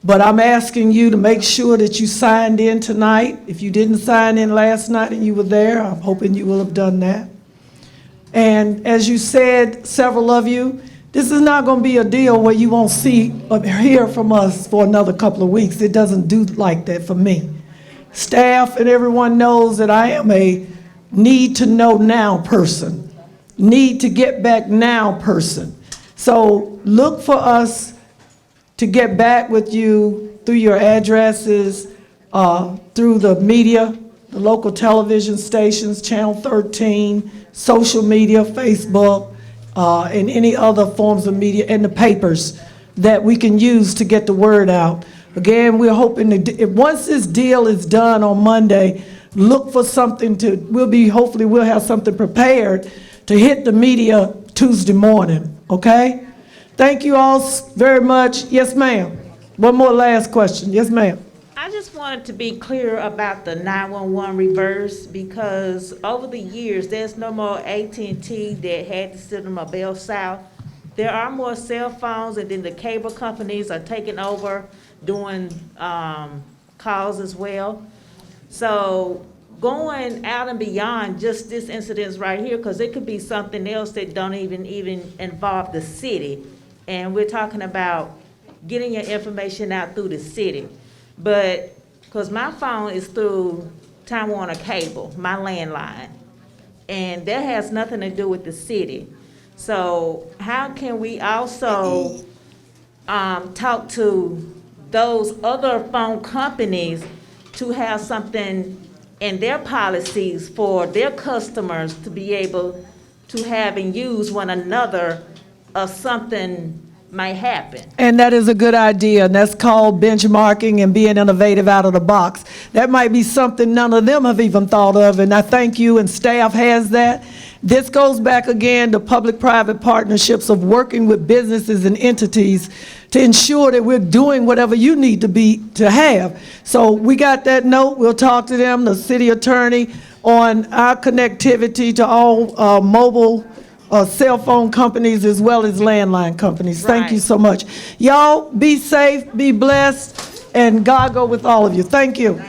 But I'm asking you to make sure that you signed in tonight. If you didn't sign in last night and you were there, I'm hoping you will have done that. And as you said, several of you, this is not going to be a deal where you won't see or hear from us for another couple of weeks. It doesn't do like that for me. Staff and everyone knows that I am a need to know now person, need to get back now person. So look for us to get back with you through your addresses, through the media, the local television stations, Channel 13, social media, Facebook, and any other forms of media, and the papers that we can use to get the word out. Again, we're hoping to, once this deal is done on Monday, look for something to, hopefully we'll have something prepared to hit the media Tuesday morning, okay? Thank you all very much. Yes, ma'am. One more last question. Yes, ma'am. I just wanted to be clear about the 911 reverse, because over the years, there's no more AT&T that had to send them a Bell South. There are more cell phones, and then the cable companies are taking over doing calls as well. So going out and beyond just this incident right here, because it could be something else that don't even involve the city. And we're talking about getting your information out through the city. But, because my phone is through Time Warner Cable, my landline, and that has nothing to do with the city. So how can we also talk to those other phone companies to have something in their policies for their customers to be able to have and use one another if something might happen? And that is a good idea, and that's called benchmarking and being innovative out of the box. That might be something none of them have even thought of, and I thank you, and staff has that. This goes back again to public-private partnerships of working with businesses and entities to ensure that we're doing whatever you need to have. So we got that note. We'll talk to them, the city attorney, on our connectivity to all mobile cell phone companies as well as landline companies. Thank you so much. Y'all be safe, be blessed, and God go with all of you. Thank you.